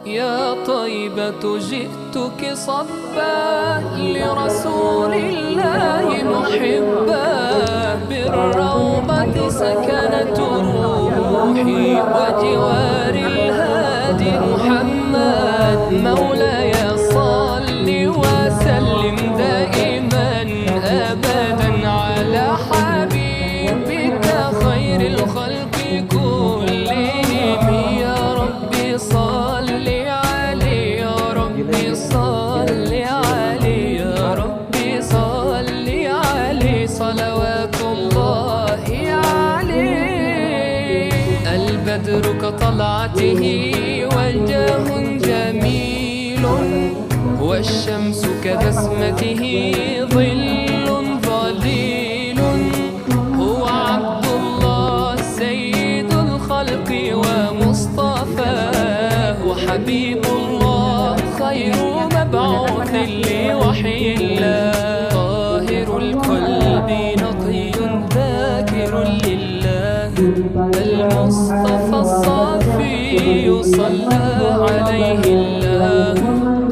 يا طيبة جئتك صبا لرسول الله محبا، بالروضة سكنت روحي وجوار الهادي محمد. مولاي صل وسلم دائما أبدا على حبيبك خير الخلق كلهم. يا ربي صل عليه، يا ربي صل عليه، يا ربي صل عليه، صلوات الله عليه. البدر كطلعته وجه جميل، والشمس كبسمته ظل ظليل. هو عبد الله سيد الخلق ومصطفاه، وحبيب الله خير مبعوث لوحي الله. طاهر القلب نقي ذاكر لله، المصطفى الصافي صلى عليه الله.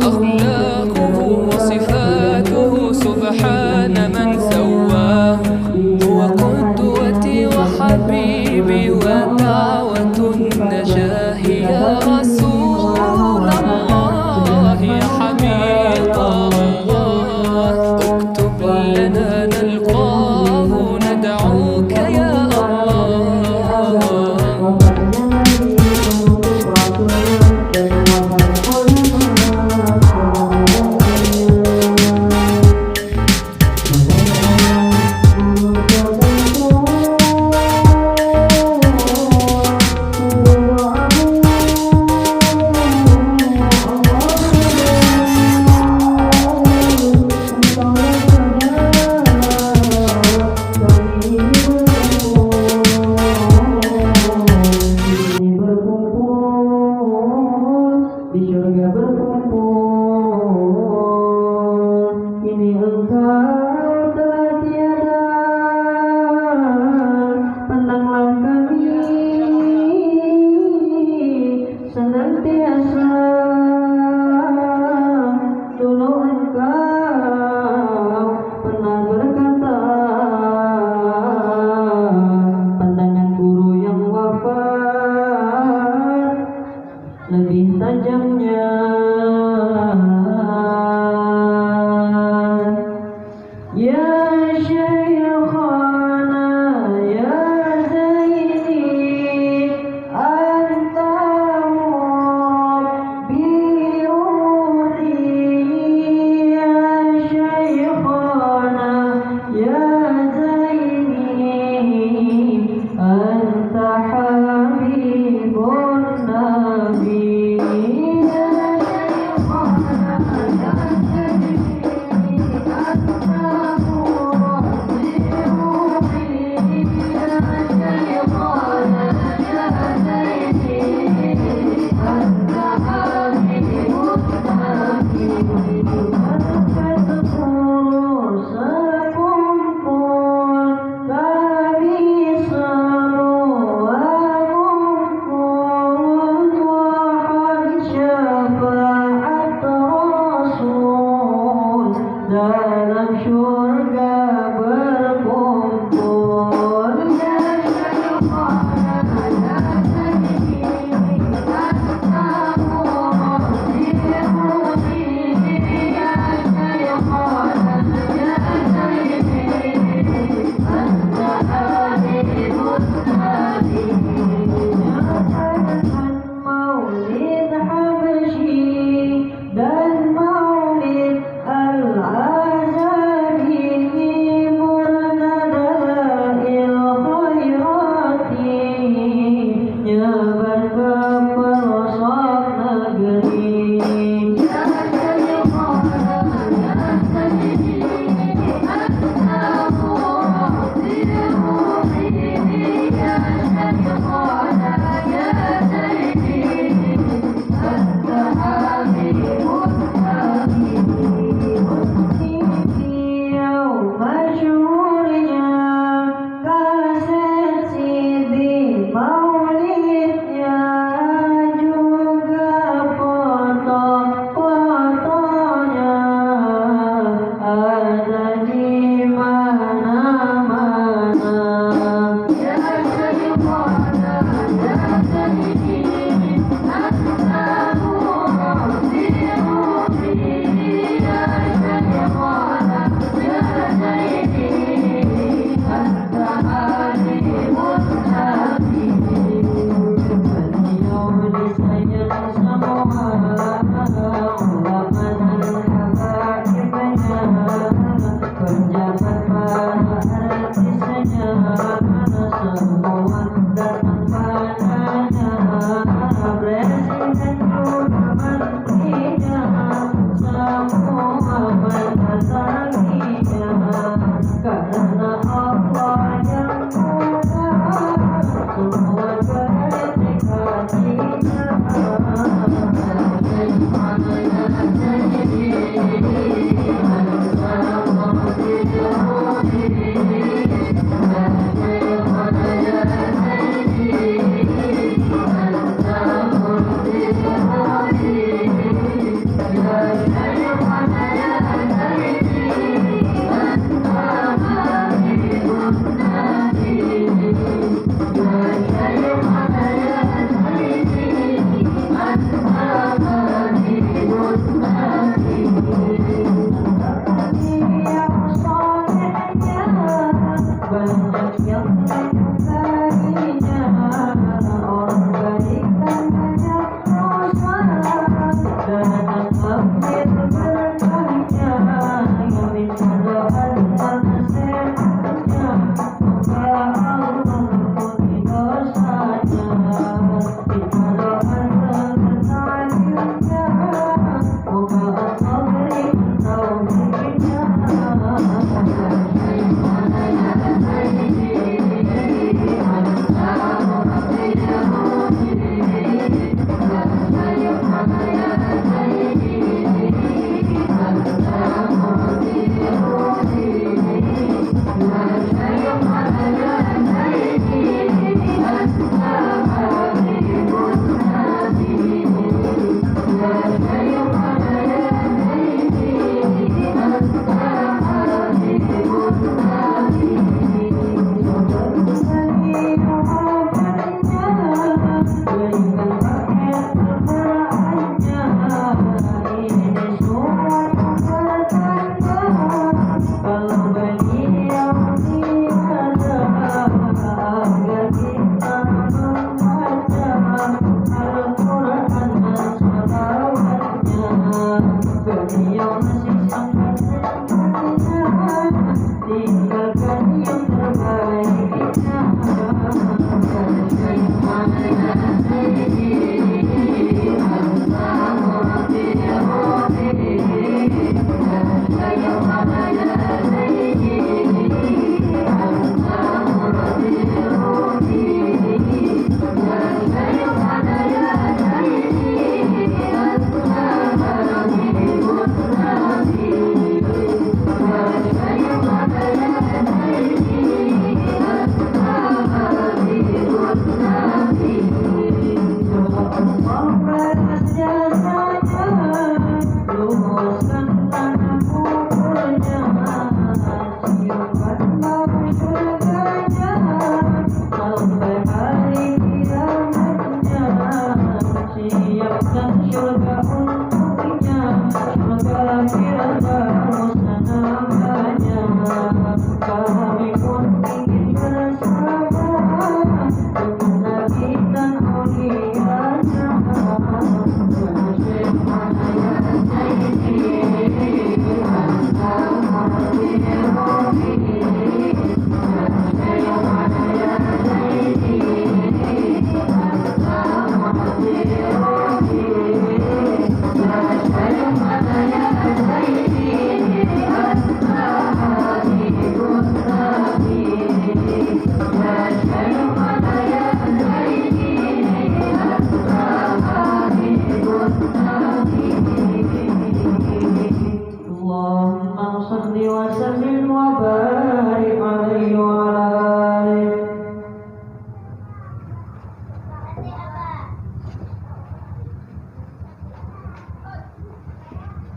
أخلاقه وصفاته سبحان من سواه، هو قدوتي وحبيبي ودعوة النجاة. يا رسول الله يا حبيب الله، اكتب لنا نلقاه ندعوك يا di surga berkumpul. Ini engkau telah tiada, pandanglah kami senantiasa. Dulu engkau pernah berkata, pandangan guru yang wafat lebih tajamnya. Ya Syekhana ya Zaini, anta Rabbi ruhi. Ya Syekhana ya Zaini, anta habibun nabi. Dalam syurga berkumpul. Ya Syekhana ya Zaini, anta Rabbi ruhi. Ya Syekhana ya Zaini, anta habibun nabi. Maulid Habsyi dan Maulid Al-Azhari, murna dalail khairati, nyebar ke pelosok negeri. Ya Syekhana ya Zaini, anta Rabbi ruhi. Ya Syekhana ya Zaini,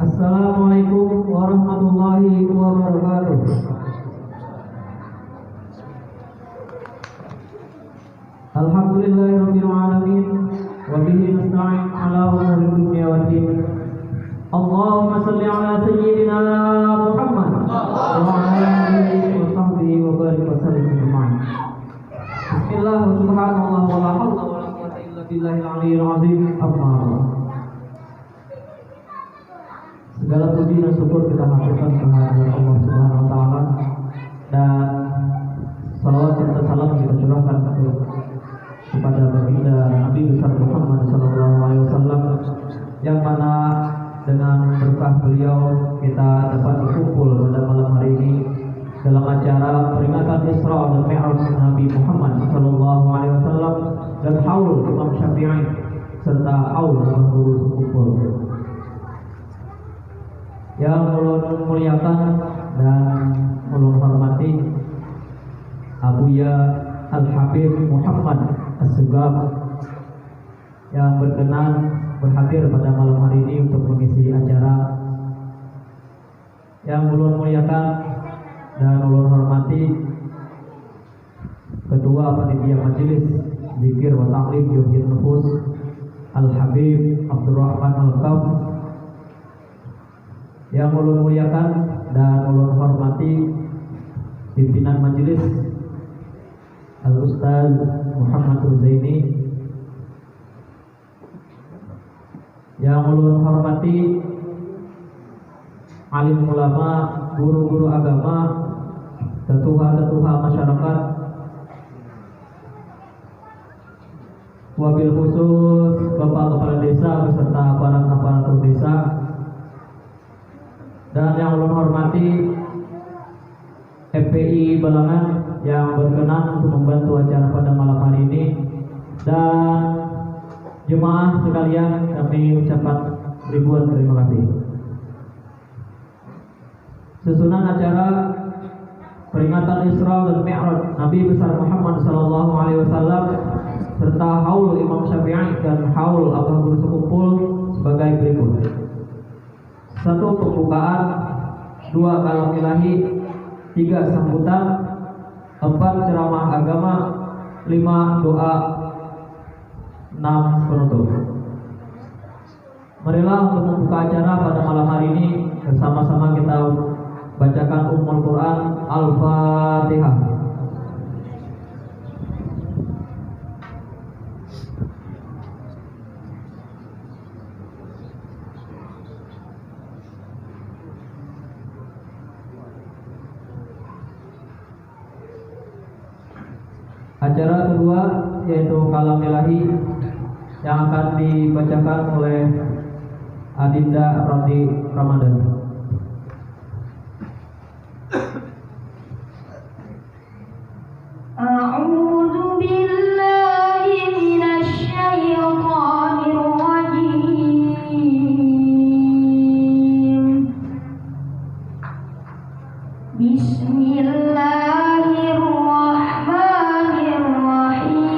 Assalamualaikum warahmatullahi wabarakatuh. Alhamdulillahirabbil alamin wa bihi nasta'in ala umuri dunya waddin. Allahumma shalli ala sayyidina Muhammad wa ala alihi wa sahbihi wa barik wa sallim ajma'in. Bismillah wa subhanallah wa la haula wa la quwwata illa billahil aliyyil azim. Amma ba'd. Segala puji dan syukur kita haturkan kehadirat Allah Subhanahu wa taala dan salawat serta salam kita curahkan kepada baginda Nabi besar Muhammad sallallahu alaihi wasallam yang mana dengan berkah beliau kita dapat berkumpul pada malam hari ini dalam acara peringatan Isra dan Mi'raj Nabi Muhammad sallallahu alaihi wasallam dan haul Imam Syafi'i serta haul guru sekumpul yang ulun muliakan dan ulun hormati Abuya Al-Habib Muhammad As-Sugab yang berkenan berhadir pada malam hari ini untuk mengisi acara. Yang ulun muliakan dan ulun hormati Ketua Panitia Majelis Zikir wa Ta'lim Yuhyin Nufus Al-Habib Abdurrahman Al-Qaf. Yang ulun muliakan dan ulun hormati pimpinan majelis Al-Ustaz Muhammad Ruzaini. Yang ulun hormati alim ulama, guru-guru agama, tetuha-tetuha masyarakat, wabil khusus Bapak Kepala Desa beserta aparat-aparatur desa. Dan yang ulun hormati FPI Balangan yang berkenan untuk membantu acara pada malam hari ini. Dan jemaah sekalian, kami ucapkan ribuan terima kasih. Susunan acara peringatan Isra dan Mi'raj Nabi besar Muhammad sallallahu alaihi wasallam serta haul Imam Syafi'i dan haul Abah Guru Sekumpul sebagai berikut. 1. Pembukaan, 2. Kalam ilahi, 3. Sambutan, 4. Ceramah agama, 5. Doa, 6. Penutup. Marilah untuk membuka acara pada malam hari ini bersama-sama kita bacakan Ummul Quran Al-Fatihah. Acara kedua yaitu kalam ilahi yang akan dibacakan oleh Adinda Rodi Ramadan. A'udzu billahi minasy syaithanir rajim. Bismillahirrahmanirrahim.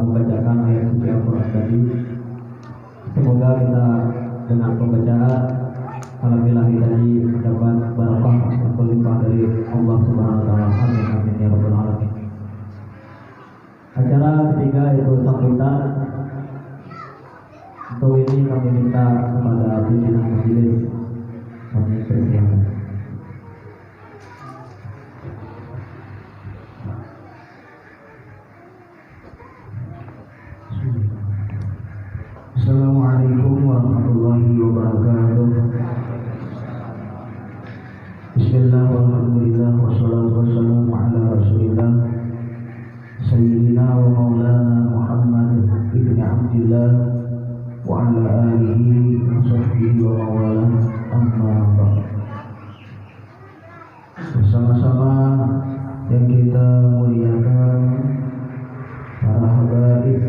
membacakan ayat suci Al-Quran tadi. Semoga kita dengan pembacaan alhamdulillah tadi mendapat barakah dan berlimpah dari Allah Subhanahu wa taala. Amin amin ya rabbal alamin. Acara ketiga yaitu sambutan. Untuk ini kami minta kepada pimpinan majelis kami persilakan. Assalamualaikum warahmatullahi wabarakatuh. Bismillah walhamdulillah wassalatu wassalamu ala rasulillah Sayyidina wa maulana Muhammad ibn Abdillah wa ala alihi wa sahbihi wa mawalah, amma ba'd. Bersama-sama yang kita muliakan para habaib,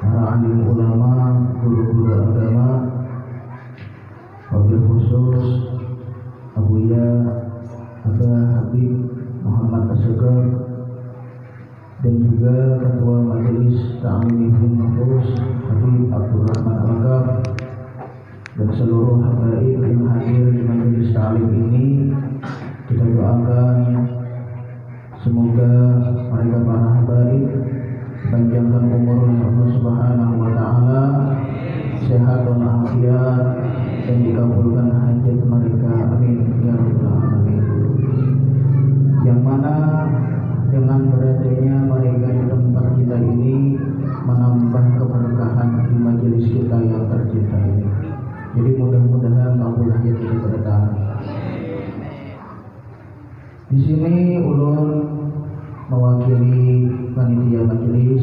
para alim ulama, guru-guru agama, wabil khusus Abuya Abah Habib Muhammad Asghar, dan juga Ketua Majelis Ta'lim Ibn Mahfuz Habib Abdurrahman Al-Ghaf, dan seluruh habaib yang hadir di majelis ta'lim ini. Kita doakan semoga mereka para habaib panjangkan umurnya Allah Subhanahu wa taala, sehat walafiat, dan dikabulkan hajat mereka. Amin ya rabbal alamin. Yang mana dengan beradanya mereka di tempat kita ini menambah keberkahan di majelis kita yang tercinta ini. Jadi mudah-mudahan kabul hajat kita bertahan. Di sini ulun mewakili panitia majelis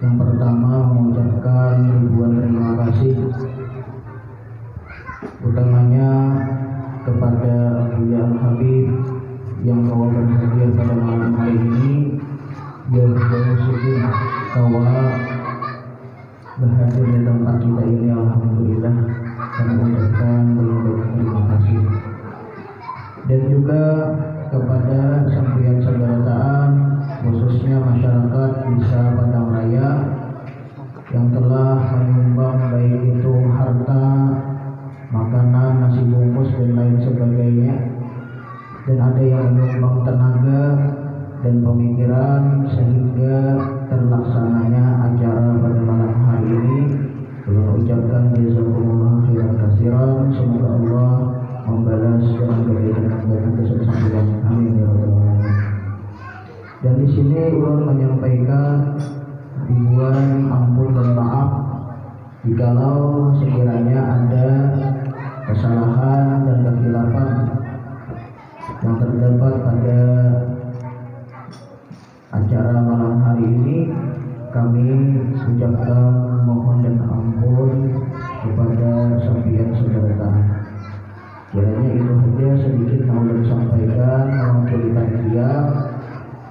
yang pertama mengucapkan ribuan terima kasih, utamanya kepada Abuya Al-Habib yang telah berhadir pada malam hari ini. Dia bersyukur bahwa berhadir di tempat kita ini, alhamdulillah, kami mengucapkan banyak terima kasih. Dan juga kepada sampian saudara-saudara, khususnya masyarakat Desa Padang Raya yang telah menyumbang baik itu harta, makanan, nasi bungkus dan lain sebagainya, dan ada yang menyumbang tenaga dan pemikiran sehingga terlaksananya acara pada malam hari ini. Saya ucapkan jazakumullah khairan katsiran. Semoga Allah membalas dengan kebaikan kesuksesan. Amin ya rabbal alamin. Dan di sini ulun menyampaikan ribuan ampun dan maaf jikalau sekiranya ada kesalahan dan kekhilafan yang terdapat pada acara malam hari ini. Kami ucapkan mohon dan ampun kepada sampian saudara. Kiranya itu saja sedikit mau disampaikan mewakili panitia.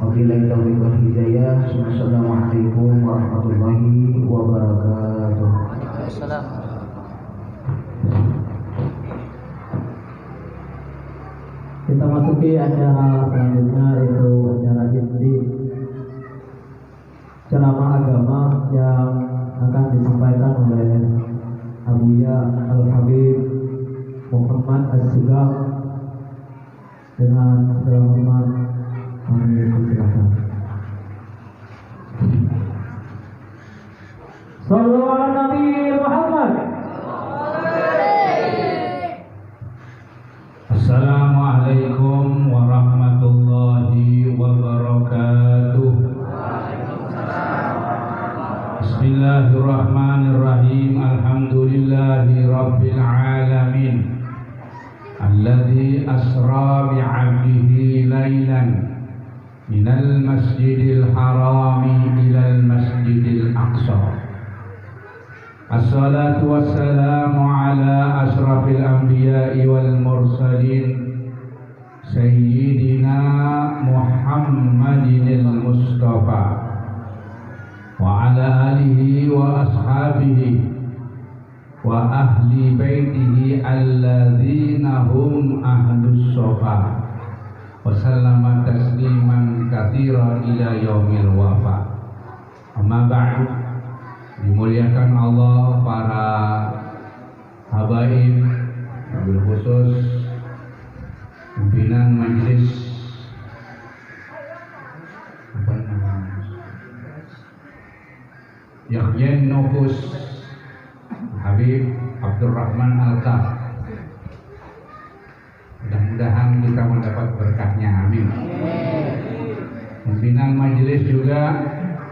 Wabillahi taufiq wal hidayah. Wassalamualaikum warahmatullahi wabarakatuh. Kita masuki acara selanjutnya, yaitu acara inti ceramah agama yang akan disampaikan oleh Abuya Al-Habib Muhammad Asghar. Dengan segala hormat kami persilakan. Sallallahu ala Nabi Muhammad. Assalamualaikum warahmatullahi wabarakatuh. Bismillahirrahmanirrahim. Alhamdulillahi rabbil alamin, alladzi asra bi'abdihi laylan minal masjidil harami ilal masjidil aqsa. Assalatu wassalamu ala asrafil anbiya'i wal mursalin Sayyidina Muhammadinil Mustafa wa ala alihi wa ashabihi wa ahli baitihi alladzina hum ahlus sofa wa sallama tasliman katsiran ila yaumil wafa. Amma ba'du, dimuliakan Allah para habaib, wabil khusus pimpinan majelis Yakhyan Nufus Habib Abdurrahman Al-Kaf. Mudah-mudahan kita mendapat berkahnya, amin. Pimpinan majelis juga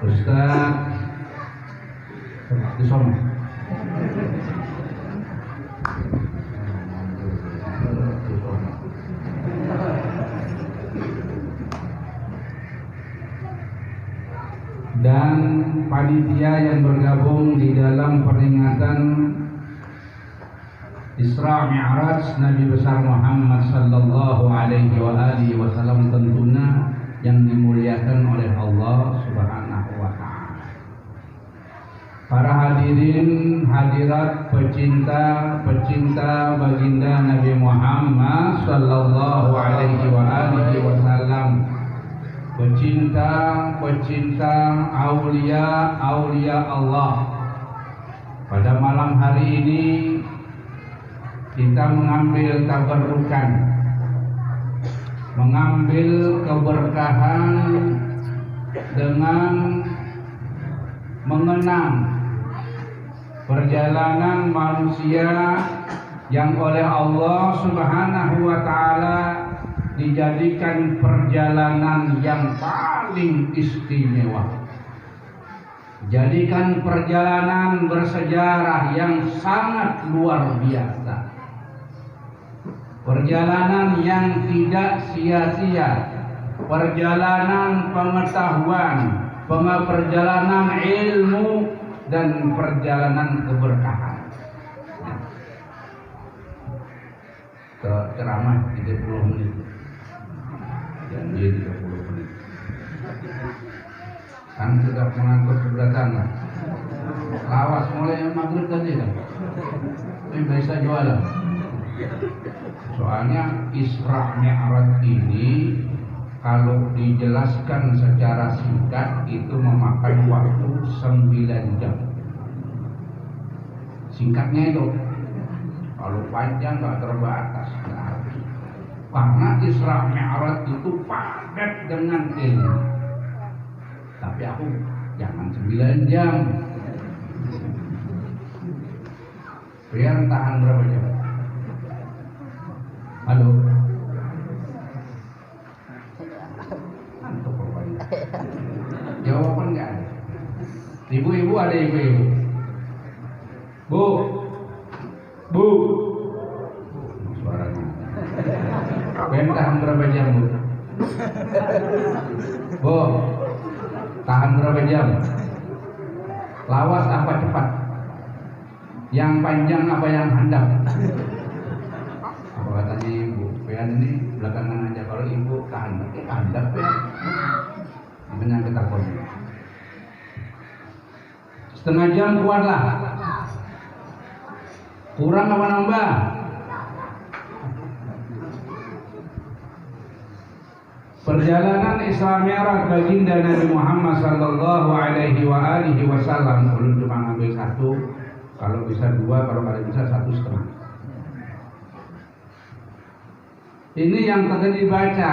Ustaz Disoma. Dan panitia yang bergabung di dalam peringatan Isra Mi'raj Nabi besar Muhammad sallallahu alaihi wasallam, tentunya yang dimuliakan oleh Allah Subhanahu wa taala. Para hadirin hadirat pecinta baginda Nabi Muhammad sallallahu alaihi wasallam, pecinta aulia Allah. Pada malam hari ini kita mengambil tabarukan, mengambil keberkahan dengan mengenang perjalanan manusia yang oleh Allah Subhanahu wa taala dijadikan perjalanan yang paling istimewa. Jadikan perjalanan bersejarah yang sangat luar biasa. Perjalanan yang tidak sia-sia, perjalanan pengetahuan, perjalanan ilmu, dan perjalanan keberkahan. Ceramah 30 menit, janji 30 menit. Kan sudah mengangkut keberatan lah. Lawas mulai maghrib tadi kan. Ini bisa jualan. Soalnya Isra Mi'raj ini kalau dijelaskan secara singkat itu memakan waktu 9 jam. Singkatnya itu, kalau panjang nggak terbatas. Karena Isra Mi'raj itu padat dengan ilmu. Tapi aku jangan 9 jam. Biar tahan berapa jam? Halo. Antuk rupanya. Jawaban nggak ada. Ibu-ibu ada ibu-ibu. Bu. Suaranya. Ben tahan berapa jam, Bu? Bu, tahan berapa jam? Lawas apa cepat? Yang panjang apa yang handap? Apa katanya ibu? Pean ini belakangan aja, kalau ibu tahan, handap ya. Benar ketakut. Setengah jam kuatlah. Kurang apa nambah? Perjalanan Isra Mi'raj baginda Nabi Muhammad sallallahu alaihi wasallam, belum cuma ngambil satu, kalau bisa dua, kalau nggak bisa 1,5. Ini yang tadi dibaca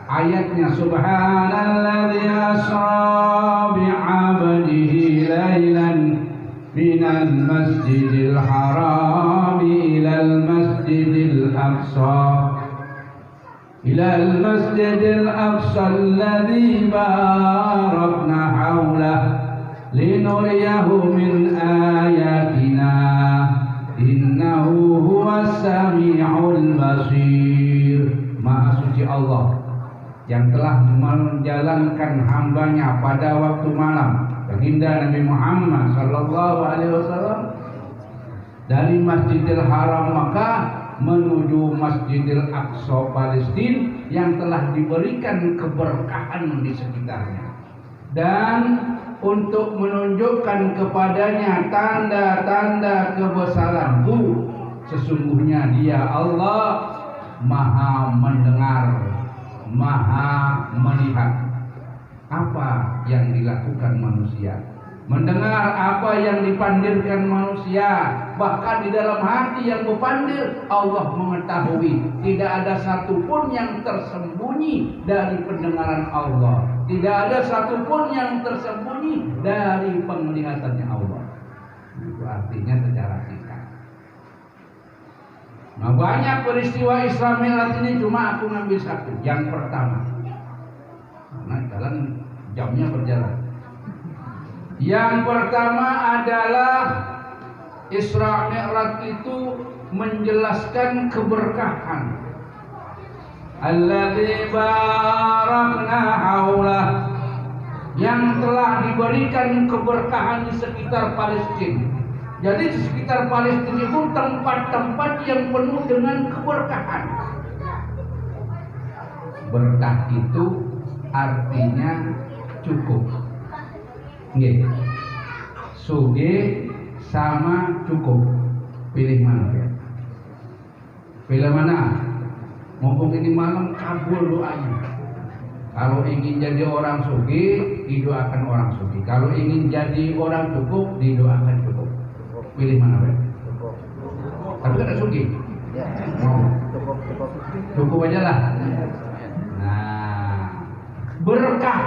ayatnya, subhanalladzi asra bi'abdihi lailan minal masjidil haram ilal masjidil aqsa ilal masjidil aqsa alladzi barakna haulah linuriyahu min ayatina innahu huwas sami'ul basir. Maha suci Allah yang telah menjalankan hambanya pada waktu malam, baginda Nabi Muhammad sallallahu alaihi wasallam, dari Masjidil Haram Makkah menuju Masjidil Aqsa Palestina yang telah diberikan keberkahan di sekitarnya, dan untuk menunjukkan kepadanya tanda-tanda kebesaranku, sesungguhnya Dia Allah Maha mendengar, Maha melihat. apa yang dilakukan manusia, mendengar apa yang dipandirkan manusia. Bahkan di dalam hati yang berpandir, Allah mengetahui. Tidak ada satupun yang tersembunyi dari pendengaran Allah. Tidak ada satupun yang tersembunyi dari penglihatannya Allah. Itu artinya secara singkat. Nah, banyak peristiwa Isra Mi'raj ini, cuma aku ngambil satu. Yang pertama, karena jalan jamnya berjalan. Yang pertama adalah Isra Mi'raj itu menjelaskan keberkahan. Alladzi barakna haulah, yang telah diberikan keberkahan di sekitar Palestina. Jadi di sekitar Palestina itu tempat-tempat yang penuh dengan keberkahan. Berkah itu artinya cukup. Nggih. Sugih sama cukup. Pilih mana ya? Pilih mana? Mumpung ini malam, kabul doanya. Kalau ingin jadi orang sugih, didoakan orang sugih. Kalau ingin jadi orang cukup, didoakan cukup. Pilih mana ya? Tapi kan ada sugih. Mau? Cukup aja lah. Nah, berkah.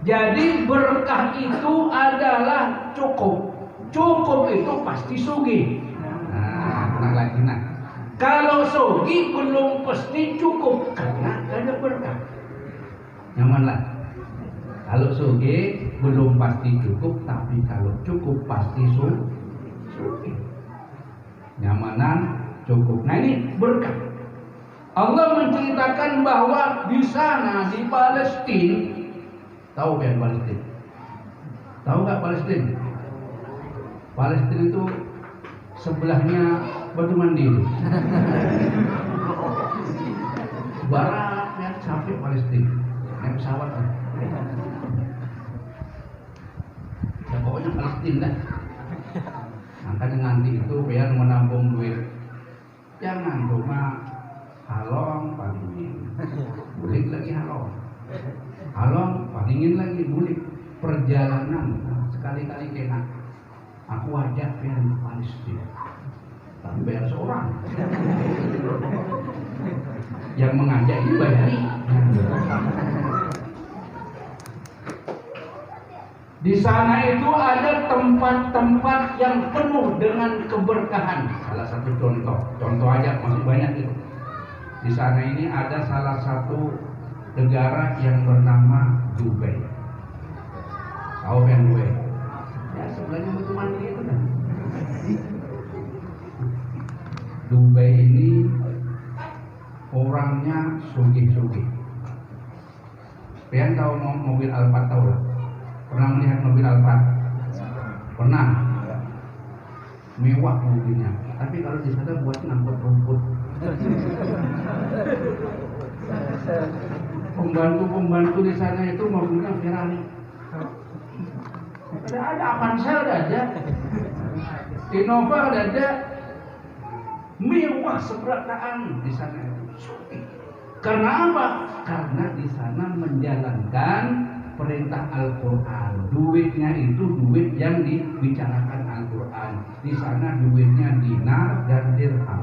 Jadi berkah itu adalah cukup. Cukup itu pasti sugih. Nah, tenang lagi nah. Kalau sugih belum pasti cukup karena ada berkah. Nyamanlah. Kalau sugih belum pasti cukup, tapi kalau cukup pasti sugih. Nyamanan cukup. Nah ini berkah. Allah menceritakan bahwa di sana di Palestina, tahu kan Palestina? Tahu nggak Palestina? Palestina itu sebelahnya Batu Mandiri. Barat ya, sampai Palestina. Naik pesawat kan. Ya pokoknya Palestina dah. Makanya nanti itu biar menabung duit. Jangan cuma halong palingin, bulik lagi halong. Halong palingin lagi bulik. Perjalanan sekali-kali kena. Aku ajak biar ke Palestina. Tapi bayar seorang. Yang mengajak ini bayari. Di sana itu ada tempat-tempat yang penuh dengan keberkahan. Salah satu contoh aja, masih banyak itu. Di sana ini ada salah satu negara yang bernama Dubai. Tahu yang Dubai? Ya sebelahnya Batu Mandiri itu kan. Dubai ini orangnya sugih-sugih. Kalian tahu mobil Alphard, tahu lah? Pernah melihat mobil Alphard? Pernah? Mewah mobilnya. Tapi kalau di sana buat ngangkut rumput. Pembantu di sana itu mobilnya Ferrari. Ada Avanza ada, Innova ada, mewah seberataan di sana itu. Karena apa? Karena di sana menjalankan perintah Al-Quran. Duitnya itu duit yang dibicarakan Al-Quran. Di sana duitnya dinar dan dirham.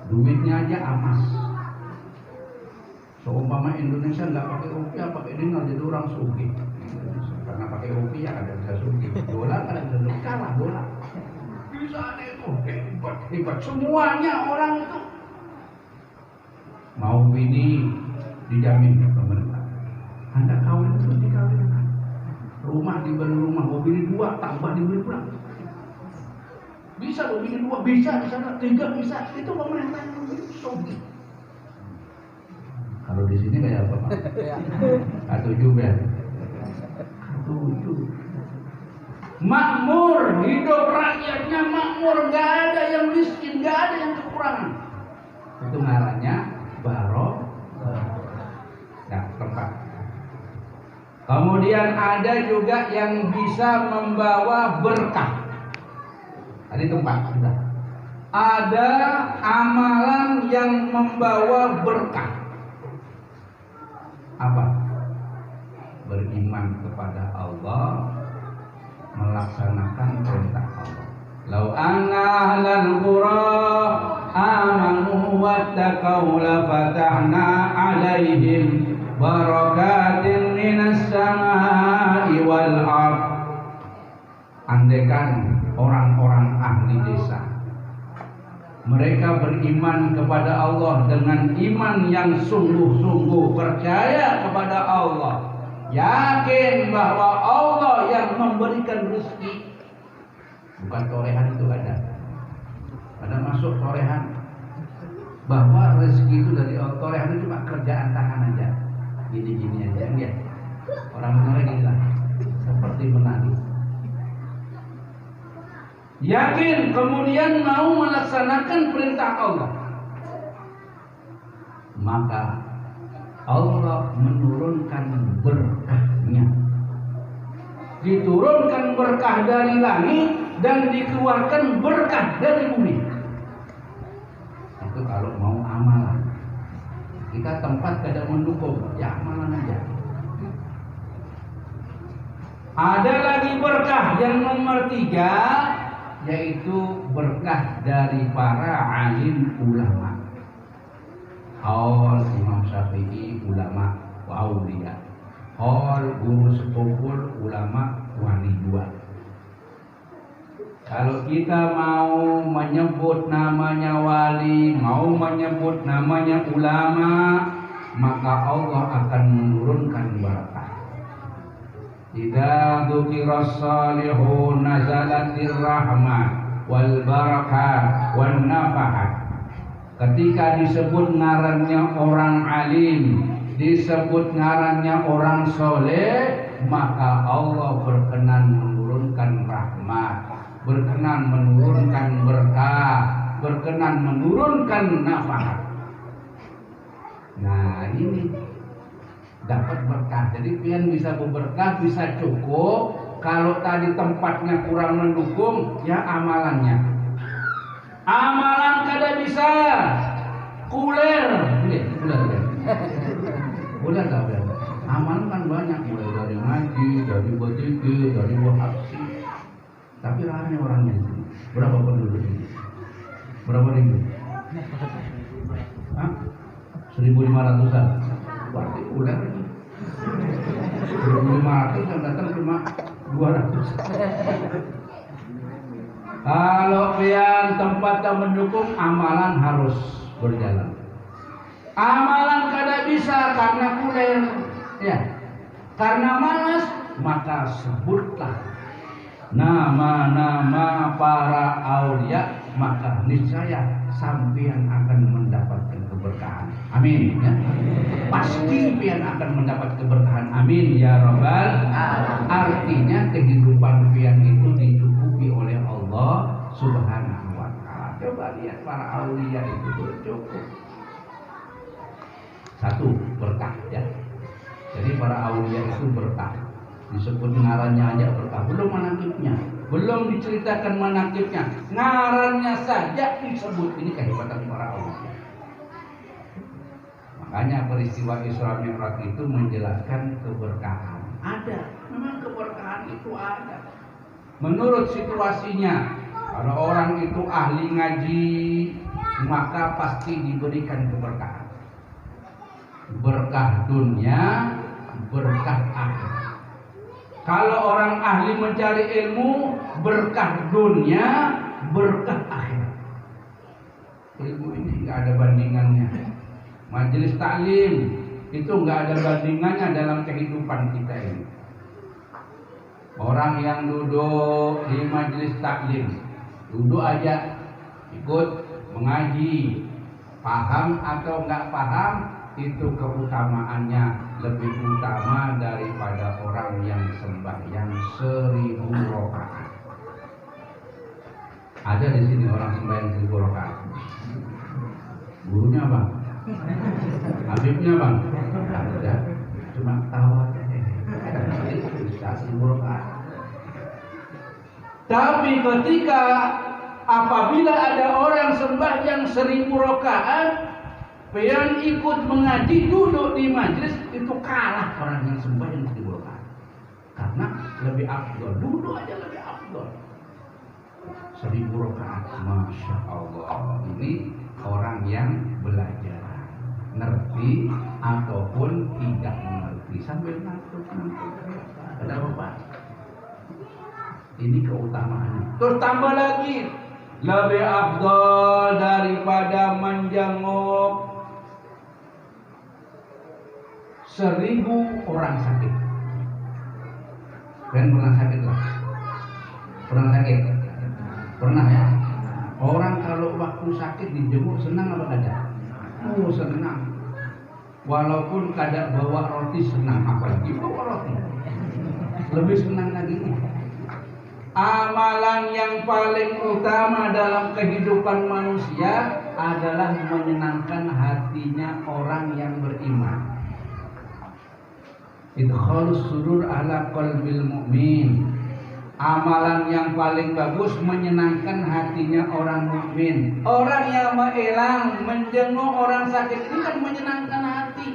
Duitnya aja emas. Seumpama Indonesia nggak pakai rupiah, pakai dinar, jadi orang sugih. Karena pakai rupiah ada bisa sugih. Dolar ada bisa sugih, kalah dolar. Di sana itu hebat. Semuanya orang itu mau bini dijamin pemerintah. Anda kawin itu dikawinkan. Rumah dibeli rumah, mau bini 2 tambah dibeli pulang. Bisa mau bini 2, bisa di sana 3 bisa. Itu pemerintah yang sugih. Kalau di sini kayak apa Pak? Setuju ya? Setuju. Makmur, hidup rakyatnya makmur, nggak ada yang miskin, nggak ada yang kekurangan. Itu ngarannya barokah. Ya, tempat. Kemudian ada juga yang bisa membawa berkah. Tadi tempat sudah. Ada amalan yang membawa berkah. Apa? Beriman kepada Allah, melaksanakan perintah Allah. Lau anna ahlal qura amanu wattaqau la fatahna alaihim barakatin minas samai wal ard. Andaikan orang-orang ahli desa mereka beriman kepada Allah dengan iman yang sungguh-sungguh, percaya kepada Allah, yakin bahwa Allah yang memberikan rezeki. Bukan torehan itu ada masuk torehan bahwa rezeki itu dari Allah. Torehan itu cuma kerjaan tangan aja, gini-gini aja ya. Orang menolak gini lah, seperti menari. Yakin kemudian mau melaksanakan perintah Allah, maka Allah menurunkan berkahnya. Diturunkan berkah dari langit dan dikeluarkan berkah dari bumi. Itu kalau mau amalan. Kita tempat kadang mendukung, ya amalan aja. Ada lagi berkah yang nomor 3, yaitu berkah dari para alim ulama. Haul Imam Syafi'i ulama wa auliya. Haul guru sepuh ulama wali 2. Kalau kita mau menyebut namanya wali, mau menyebut namanya ulama, maka Allah akan menurunkan barakah. Idza dzukiras salihun nazalatir rahmah wal barakah wan nafahat. Ketika disebut ngarannya orang alim, disebut ngarannya orang soleh, maka Allah berkenan menurunkan rahmat, berkenan menurunkan berkah, berkenan menurunkan nafahat. Nah ini dapat berkah. Jadi pian bisa berberkah, bisa cukup. Kalau tadi tempatnya kurang mendukung, ya amalannya. Amalan kada bisa kuler. Kuler tak ada. Amalan kan banyak, mulai dari ngaji, dari berzikir, dari wahabsi. Tapi ramai orangnya di sini. Berapa penduduk ini? Berapa ribu? Hah? 1.500-an. Berarti kuler ini 1.500 yang datang cuma 200. Kalau pian tempat yang mendukung, amalan harus berjalan. Amalan kada bisa karena kuler, ya, karena malas, maka sebutlah nama-nama para aulia, maka niscaya sampean akan mendapatkan keberkahan. Amin ya. Pasti pian akan mendapat keberkahan. Amin ya rabbal. Artinya kehidupan pian itu dicukupi oleh Allah Subhanahu wa taala. Coba lihat para aulia itu cukup. Satu, berkah ya. Jadi para aulia itu berkah. Disebut ngarannya aja berkah, belum manakibnya, belum diceritakan manakibnya, ngarannya saja disebut. Ini kehebatan para aulia. Makanya peristiwa Isra Mi'raj itu menjelaskan keberkahan. Ada, memang keberkahan itu ada. Menurut situasinya, kalau orang itu ahli ngaji, maka pasti diberikan keberkahan. Berkah dunia, berkah akhirat. Kalau orang ahli mencari ilmu, berkah dunia, berkah akhirat. Ilmu ini nggak ada bandingannya. Majelis taklim itu nggak ada bandingannya dalam kehidupan kita ini. Orang yang duduk di majelis taklim, duduk aja, ikut mengaji, paham atau nggak paham, itu keutamaannya lebih utama daripada orang yang sembahyang 1000 rakaat. Ada di sini orang sembahyang 1000 rakaat. Gurunya bang, habibnya bang, ada, cuma tawa bisa 1000 rakaat. Tapi ketika apabila ada orang sembahyang 1000 rakaat, Pian ikut mengaji, duduk di majelis, itu kalah orang yang sembahyang 1000 rakaat. Karena lebih afdol, duduk aja lebih afdol. 1000 rakaat, masya Allah. Ini orang yang belajar, ngerti ataupun tidak mengerti sambil ngantuk. Ada apa? Ini keutamaannya. Terus tambah lagi, lebih afdol daripada menjenguk 1000 orang sakit. Kalian pernah sakit lah? Pernah sakit? Pernah ya? Orang kalau waktu sakit dijenguk senang apa tidak? Oh senang. Walaupun kadang bawa roti senang, apalagi bawa roti lebih senang lagi. Amalan yang paling utama dalam kehidupan manusia adalah menyenangkan hatinya orang yang beriman. Idkhalus surur ala qalbil mu'min. Amalan yang paling bagus menyenangkan hatinya orang mukmin. Orang yang mengelang, menjenguk orang sakit ini kan menyenangkan hati.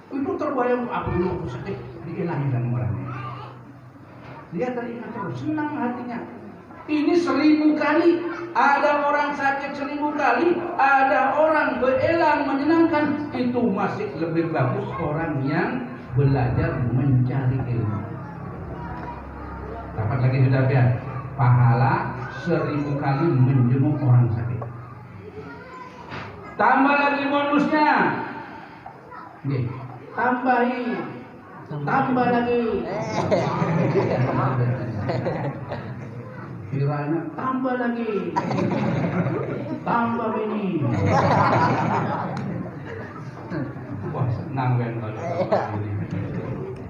Itu terbayang aku dulu sakit diilangkan orangnya. Dia teringat terus, senang hatinya. Ini 1000 kali. Ada orang sakit 1000 kali. Ada orang berelang menyenangkan. Itu masih lebih bagus orang yang belajar mencari ilmu. Dapat lagi sudah biar pahala 1000 kali menjenguk orang sakit. Tambah lagi bonusnya. Nih, tambah lagi. Kiranya tambah lagi. Tambah ini. Wah, senang kan kalau ini.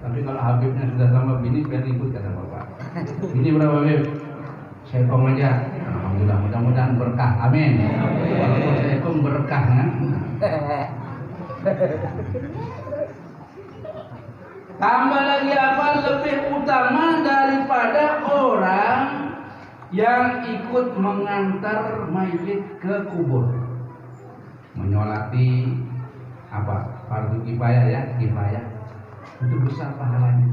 Tapi kalau Habibnya sudah tambah bini, biar ikut kata Bapak. Ini berapa Habib? Saya kong aja. Alhamdulillah, mudah-mudahan berkah. Amin. Walaupun saya kong berkah kan. Tambah lagi apa? Lebih utama daripada orang yang ikut mengantar mayit ke kubur. Menyolati apa? Fardu kifayah ya, kifayah. Itu besar pahalanya.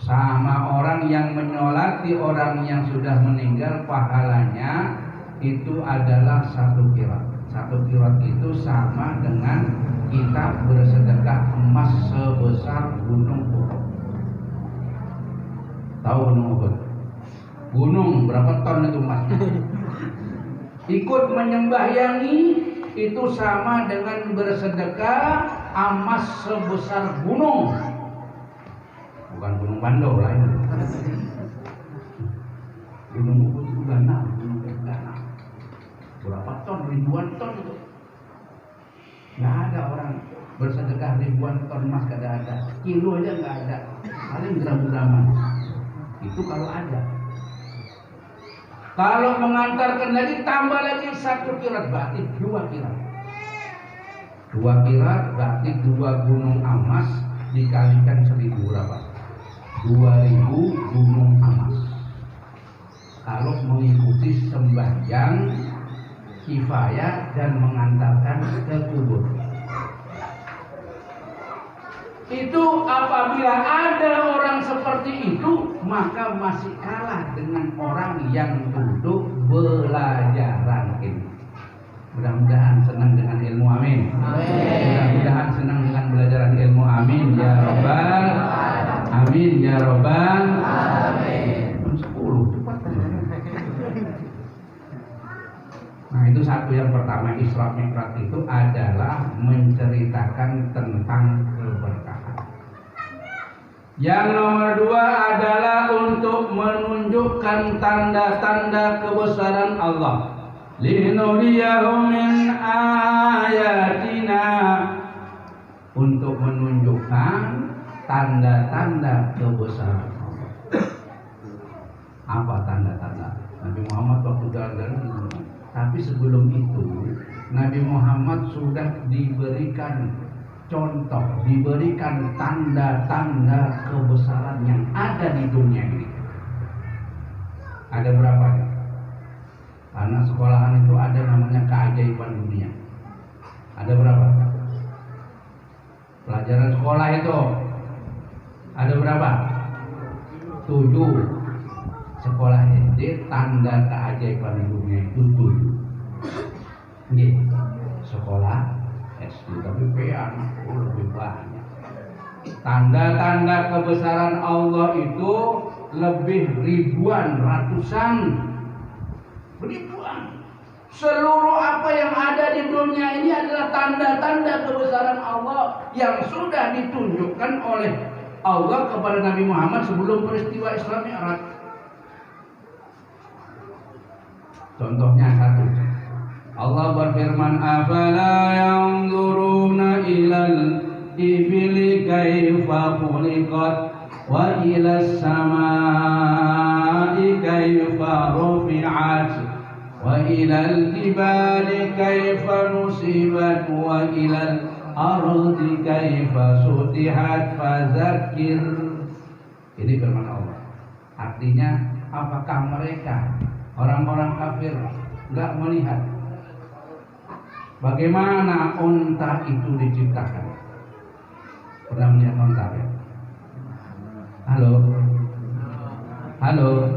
Sama orang yang menyolati orang yang sudah meninggal, pahalanya itu adalah 1 qirat. 1 qirat itu sama dengan kita bersedekah emas sebesar gunung Uhud. Tahu gunung Uhud? Gunung berapa ton itu emasnya? Ikut menyembahyangi itu sama dengan bersedekah emas sebesar gunung. Bukan gunung Bandung lah ini. Gunung Uhud itu ganang, gunung ganang. Berapa ton? Ribuan ton itu. Nggak ada orang bersedekah ribuan ton emas, nggak ada. Kilo aja nggak ada. Paling gram-graman. Itu kalau ada. Kalau mengantarkan lagi tambah lagi 1 qirat, berarti 2 qirat. 2 qirat berarti 2 gunung emas dikalikan 1000 berapa? 2000 gunung emas. Kalau mengikuti sembahyang kifayah dan mengantarkan ke kubur. Itu apabila ada orang seperti itu, maka masih kalah dengan orang yang duduk belajaran ini. Mudah-mudahan senang dengan ilmu, amin. Mudah-mudahan senang dengan belajaran ilmu, amin ya robbal, amin ya robbal, amin. 10 cepat. Nah itu satu yang pertama, Isra Mi'raj itu adalah menceritakan tentang keberkahan. Yang nomor 2 adalah untuk menunjukkan tanda-tanda kebesaran Allah. Linuriyahu min ayatina, untuk menunjukkan tanda-tanda kebesaran Allah. Apa tanda-tanda? Nabi Muhammad waktu jalan-jalan. Tapi sebelum itu Nabi Muhammad sudah diberikan contoh, diberikan tanda-tanda kebesaran yang ada di dunia ini. Ada berapa? Karena sekolahan itu ada namanya keajaiban dunia. Ada berapa? Pelajaran sekolah itu ada berapa? 7. Sekolah SD tanda keajaiban hidupnya itu 7. Nih, sekolah SD tapi anak lebih banyak. Tanda-tanda kebesaran Allah itu lebih ribuan, ratusan, ribuan. Seluruh apa yang ada di dunia ini adalah tanda-tanda kebesaran Allah yang sudah ditunjukkan oleh Allah kepada Nabi Muhammad sebelum peristiwa Isra Mi'raj. Contohnya satu. Allah berfirman, "Afala yanzuruna ilal ibili kaifa khuliqat wa ilas samai kaifa rufi'at wa ilal jibali kaifa nusibat wa ilal ardi kaifa sutihat fadzakir." Ini firman Allah. Artinya, apakah mereka orang-orang kafir enggak melihat bagaimana unta itu diciptakan? Pernah melihat unta ya? Halo? Halo?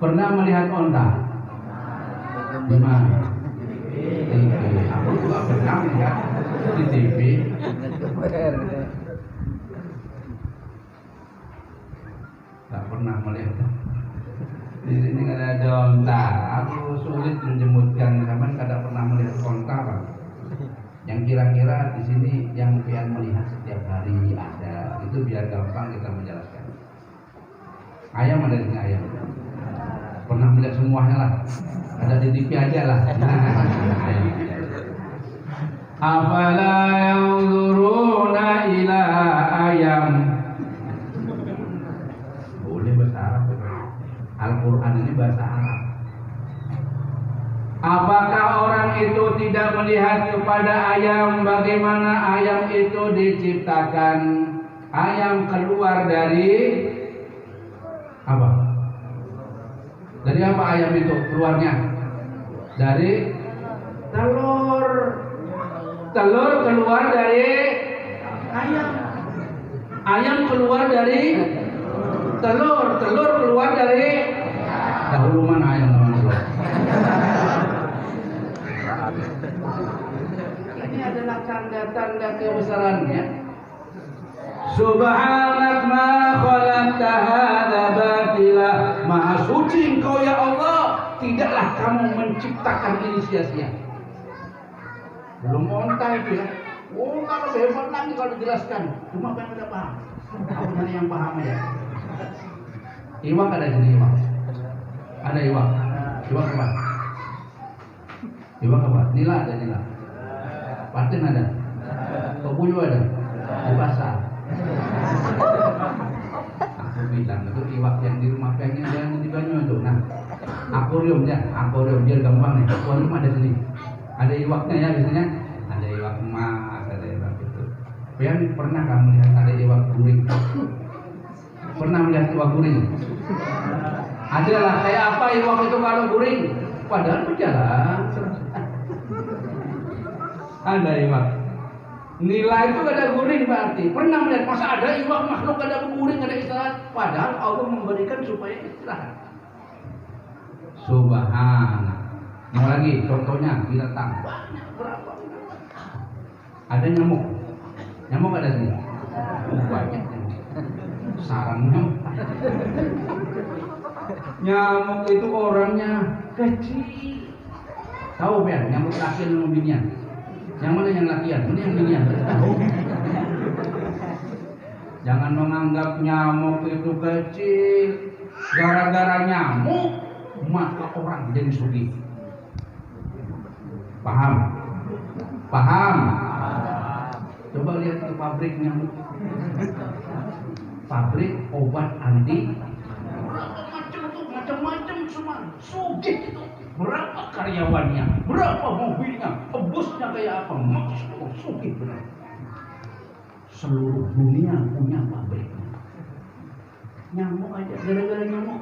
Pernah melihat unta? Di mana? TV. Aku juga pernah melihat di TV. Tak pernah melihat. Di sini kada ada unta. Aku sulit menjemputkan, karena kada pernah melihat unta, Pak. Yang kira-kira di sini yang pian melihat setiap hari ada. Itu biar gampang kita menjelaskan. Ayam ada di sini, ayam. Pernah melihat semuanya lah. Ada di TV aja lah. Afala yanzuruna ila ayam. Boleh bahasa Arab. Al-Quran ini bahasa Arab. Apakah orang itu tidak melihat kepada ayam, bagaimana ayam itu diciptakan? Ayam keluar dari apa? Dari apa ayam itu keluarnya? Dari telur. Telur keluar dari ayam. Ayam keluar dari telur. Telur keluar dari dahulu mana ayam lawan telur? Ini adalah tanda-tanda kebesarannya. Subhanak ma khalaqta hadza batila. Maha suci Engkau ya Allah, tidaklah kamu menciptakan ini sia-sia. Belum onta itu ya. Onta lebih hebat lagi kalau dijelaskan. Cuma kan tidak paham. Aku hanya yang paham aja. Iwak ada di sini, iwak. Ada iwak. Iwak apa? Iwak apa? Nila ada, nila. Patin ada. Kebuyu ada. Di pasar. Aku bilang itu iwak yang di rumah pengen yang di Banyu itu. Nah, akuarium ya, akuarium biar gampang nih. Akuarium ada di sini. Ada iwaknya ya biasanya. Ada iwak emas, ada iwak itu. Pian pernah kamu lihat ada iwak guring? Pernah melihat iwak guring? Adalah kayak apa iwak itu kalau guring? Padahal berjalan. Ada iwak. Nila itu ada guring berarti. Pernah melihat masa ada iwak makhluk ada guring ada istirahat? Padahal Allah memberikan supaya istirahat. Subhanallah. Mau lagi contohnya binatang banyak berapa? Ada nyamuk. Nyamuk ada sini. Banyak. Sarang nyamuk. Nyamuk itu orangnya kecil. Tahu kan? Nyamuk laki dan binian. Yang mana yang lakian? Mana yang binian? Tahu? Jangan menganggap nyamuk itu kecil. Gara-gara nyamuk maka orang jadi sugih. Paham? Paham? Coba lihat ke pabrik nyamuk. Pabrik obat anti macam-macam semua. Sugih itu. Berapa karyawannya? Berapa mobilnya? Busnya kayak apa? Maksudnya sugih benar. Seluruh dunia punya pabriknya. Nyamuk aja gara-gara nyamuk.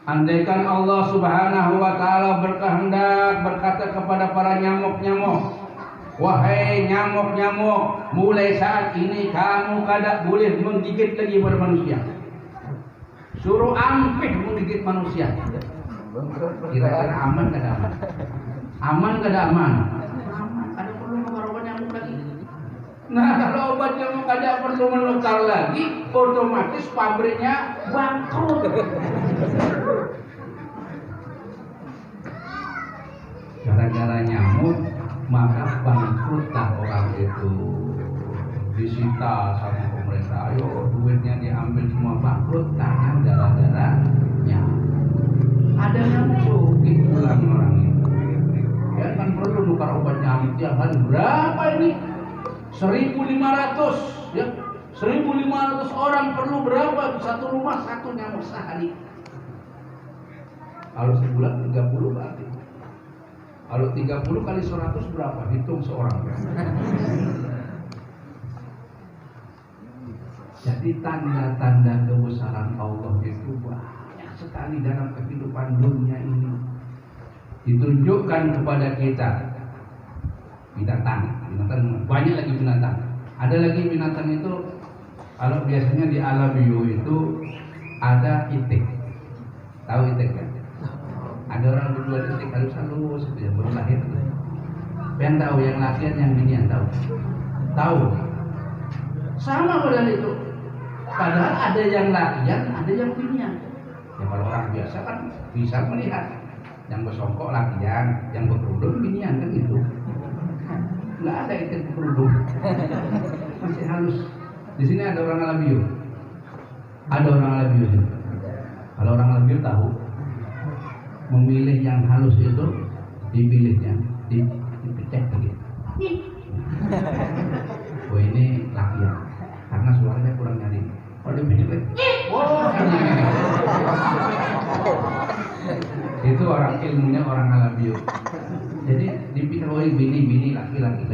Andaikan Allah Subhanahu wa taala berkehendak berkata kepada para nyamuk-nyamuk, wahai nyamuk-nyamuk, mulai saat ini kamu kada boleh menggigit lagi pada manusia. Suruh ampih menggigit manusia. Kira-kira aman kada aman? Aman kada aman? Aman. Ada perlu menukar obat nyamuk lagi? Nah, kalau obat nyamuk kada perlu menukar lagi, otomatis pabriknya bangkrut. Gara-gara nyamuk maka bangkrutlah orang itu, disita sama pemerintah. Ayo duitnya diambil semua, bangkrut karena gara-gara nyamuk. Ada nyamuk sugih pulang orang itu. Ya kan perlu nukar obat nyamuk tiap hari. Berapa ini? 1.500 ya. 1.500 orang perlu berapa? Satu rumah satu nyamuk sehari. Kalau sebulan 30 berarti. Kalau 30 kali 100 berapa? Hitung seorang. Jadi tanda-tanda kebesaran Allah itu banyak sekali dalam kehidupan dunia ini. Ditunjukkan kepada kita. Binatang banyak lagi binatang. Ada lagi binatang itu, kalau biasanya di alam bio itu ada itik. Tahu itik kan? Ada orang berdua itik halus-halus itu yang baru lahir. Pengen tahu yang latihan yang binian tahu? Tahu. Sama modal itu. Padahal ada yang latihan, ada yang binian. Ya kalau orang biasa kan bisa melihat. Yang bersongkok latihan, yang berkerudung binian kan itu. Nggak ada itik berkerudung. Masih halus. Di sini ada orang Alabio. Ada orang Alabio. Kalau orang Alabio tahu memilih yang halus itu, dipilihnya, dipecah begitu. Oh ini latihan, karena suaranya kurang nyaring. Kalau dipilih, oh ini. Itu orang ilmunya orang Alabio. Jadi dipilih oleh bini laki-laki.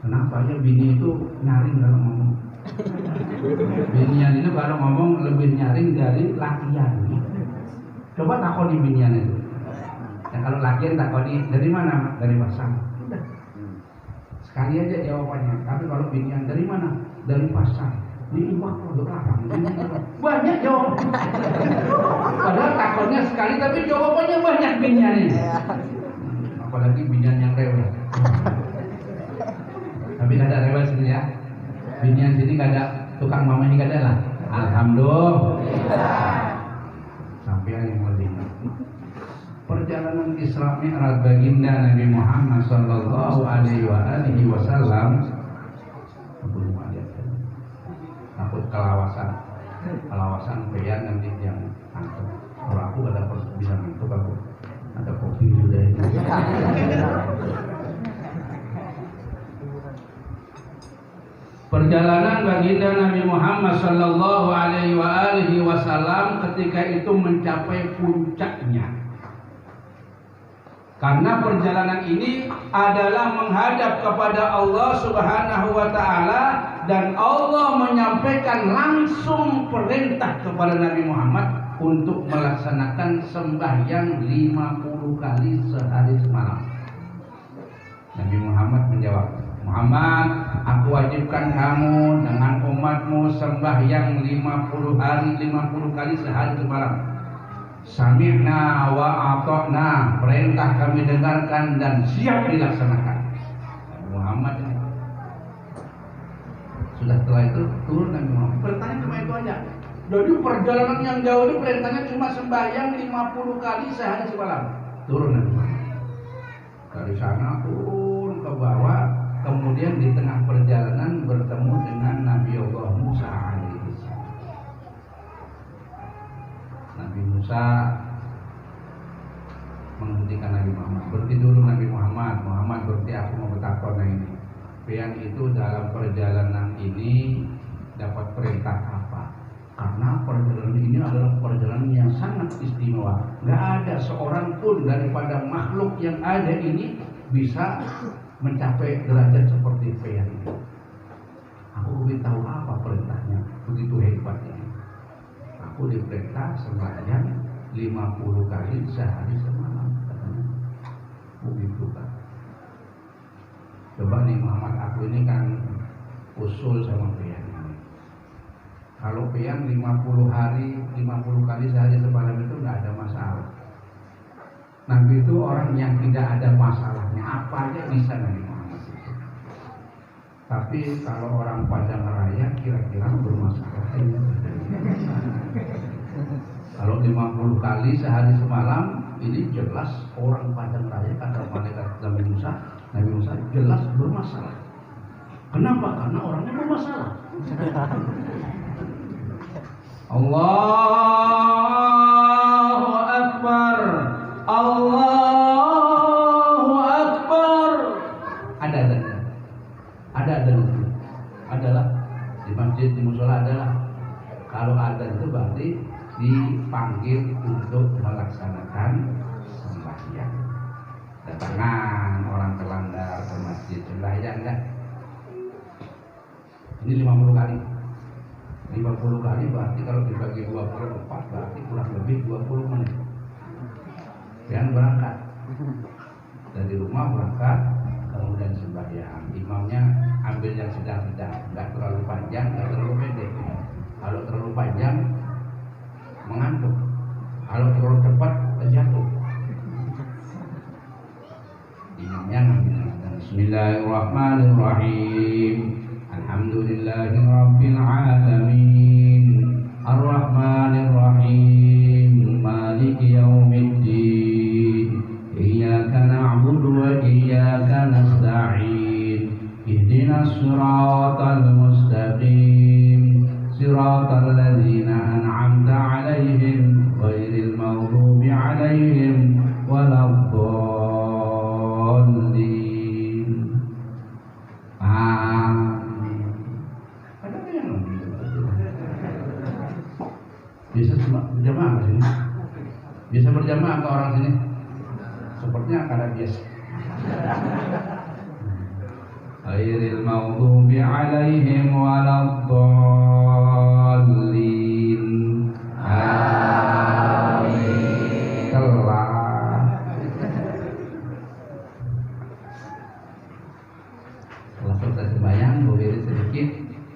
Kenapa ya bini itu nyaring kalau ngomong? Binian itu kalau ngomong lebih nyaring dari lakian. Coba takoni binian itu. Ya kalau lakian takoni dari mana? Dari pasang. Udah. Sekali aja jawabannya. Tapi kalau binian dari mana? Dari pasang. Di iwak produk larang. Banyak jawab. Padahal takonnya sekali tapi jawabannya banyak binian ini. Apalagi binian yang rewel. Tapi gak ada rewel sini ya. Binian sini gak ada tukang mama ini gak ada lah. Alhamdulillah. Sampai yang lebih. Perjalanan Isra Mi'raj baginda Nabi Muhammad sallallahu alaihi wasallam belum ada. Takut kelawasan peyan nanti yang angkat. Kalau aku ada bisa ngantuk aku. Ada kopi sudah ini. Perjalanan baginda Nabi Muhammad sallallahu alaihi wasallam ketika itu mencapai puncaknya. Karena perjalanan ini adalah menghadap kepada Allah Subhanahu wa taala dan Allah menyampaikan langsung perintah kepada Nabi Muhammad untuk melaksanakan sembahyang 50 kali sehari semalam. Nabi Muhammad menjawab, Muhammad, aku wajibkan kamu dengan umatmu sembahyang 50 kali sehari semalam. Sami'na wa ata'na, perintah kami dengarkan dan siap dilaksanakan. Muhammad ini. Sudah setelah itu turun Nabi Muhammad. Perintahnya cuma itu aja. Jadi perjalanan yang jauh itu perintahnya cuma sembahyang 50 kali sehari semalam. Turun Nabi Muhammad. Dari sana turun ke bawah. Kemudian di tengah perjalanan bertemu dengan Nabi Allah Musa alaihi salam. Nabi Musa menghentikan Nabi Muhammad. Berhenti dulu Nabi Muhammad. Muhammad berhenti, aku mau bertakwa ini. Yang itu dalam perjalanan ini dapat perintah apa? Karena perjalanan ini adalah perjalanan yang sangat istimewa. Gak ada seorang pun daripada makhluk yang ada ini bisa mencapai derajat seperti Peyan ini. Aku ingin tahu apa perintahnya begitu hebatnya. Nah, aku diperintah sembahyang 50 kali sehari semalam katanya. Begitu kan. Coba nih Muhammad, aku ini kan usul sama Pian ini. Kalau Pian 50 kali sehari semalam itu nggak ada masalah. Nabi itu orang yang tidak ada masalahnya, apa aja bisa Nabi Muhammad itu. Tapi kalau orang Padang Raya kira-kira bermasalah. Kalau 50 kali sehari semalam, ini jelas orang Padang Raya kata malaikat Nabi Musa jelas bermasalah. Kenapa? Karena orangnya bermasalah. Allahu Akbar, Allahu Akbar. Ada adalah di masjid, di musola adalah. Kalau ada itu berarti dipanggil untuk melaksanakan sembahyang. Datangan orang terlandar ke masjid sembahyang kan? Ini 50 kali. 50 kali berarti kalau dibagi 24 berarti kurang lebih 20 menit. Yang berangkat dari rumah berangkat, kemudian sembahyang. Imamnya ambil yang sedang-sedang, nggak terlalu panjang, nggak terlalu pendek. Kalau terlalu panjang mengantuk, kalau terlalu cepat terjatuh. Imamnya ngambil Bismillahirrahmanirrahim. Alhamdulillahirabbil alamin. Arrahmanirrahim. Maliki yaumiddin. Iyyaka na'budu wa iyyaka nasta'in. Ihdinas siratal mustaqim. Siratal ladzina an'amta 'alaihim ghairil maghdubi 'alaihim waladdallin. Amin. Bisa berjamaah ke sini? Bisa berjamaah ke orang sini? Sepertinya kada biasa. Ghairil maghdubi 'alaihim waladdallin. Amin. Telah. Setelah selesai sembahyang, berdiri sedikit,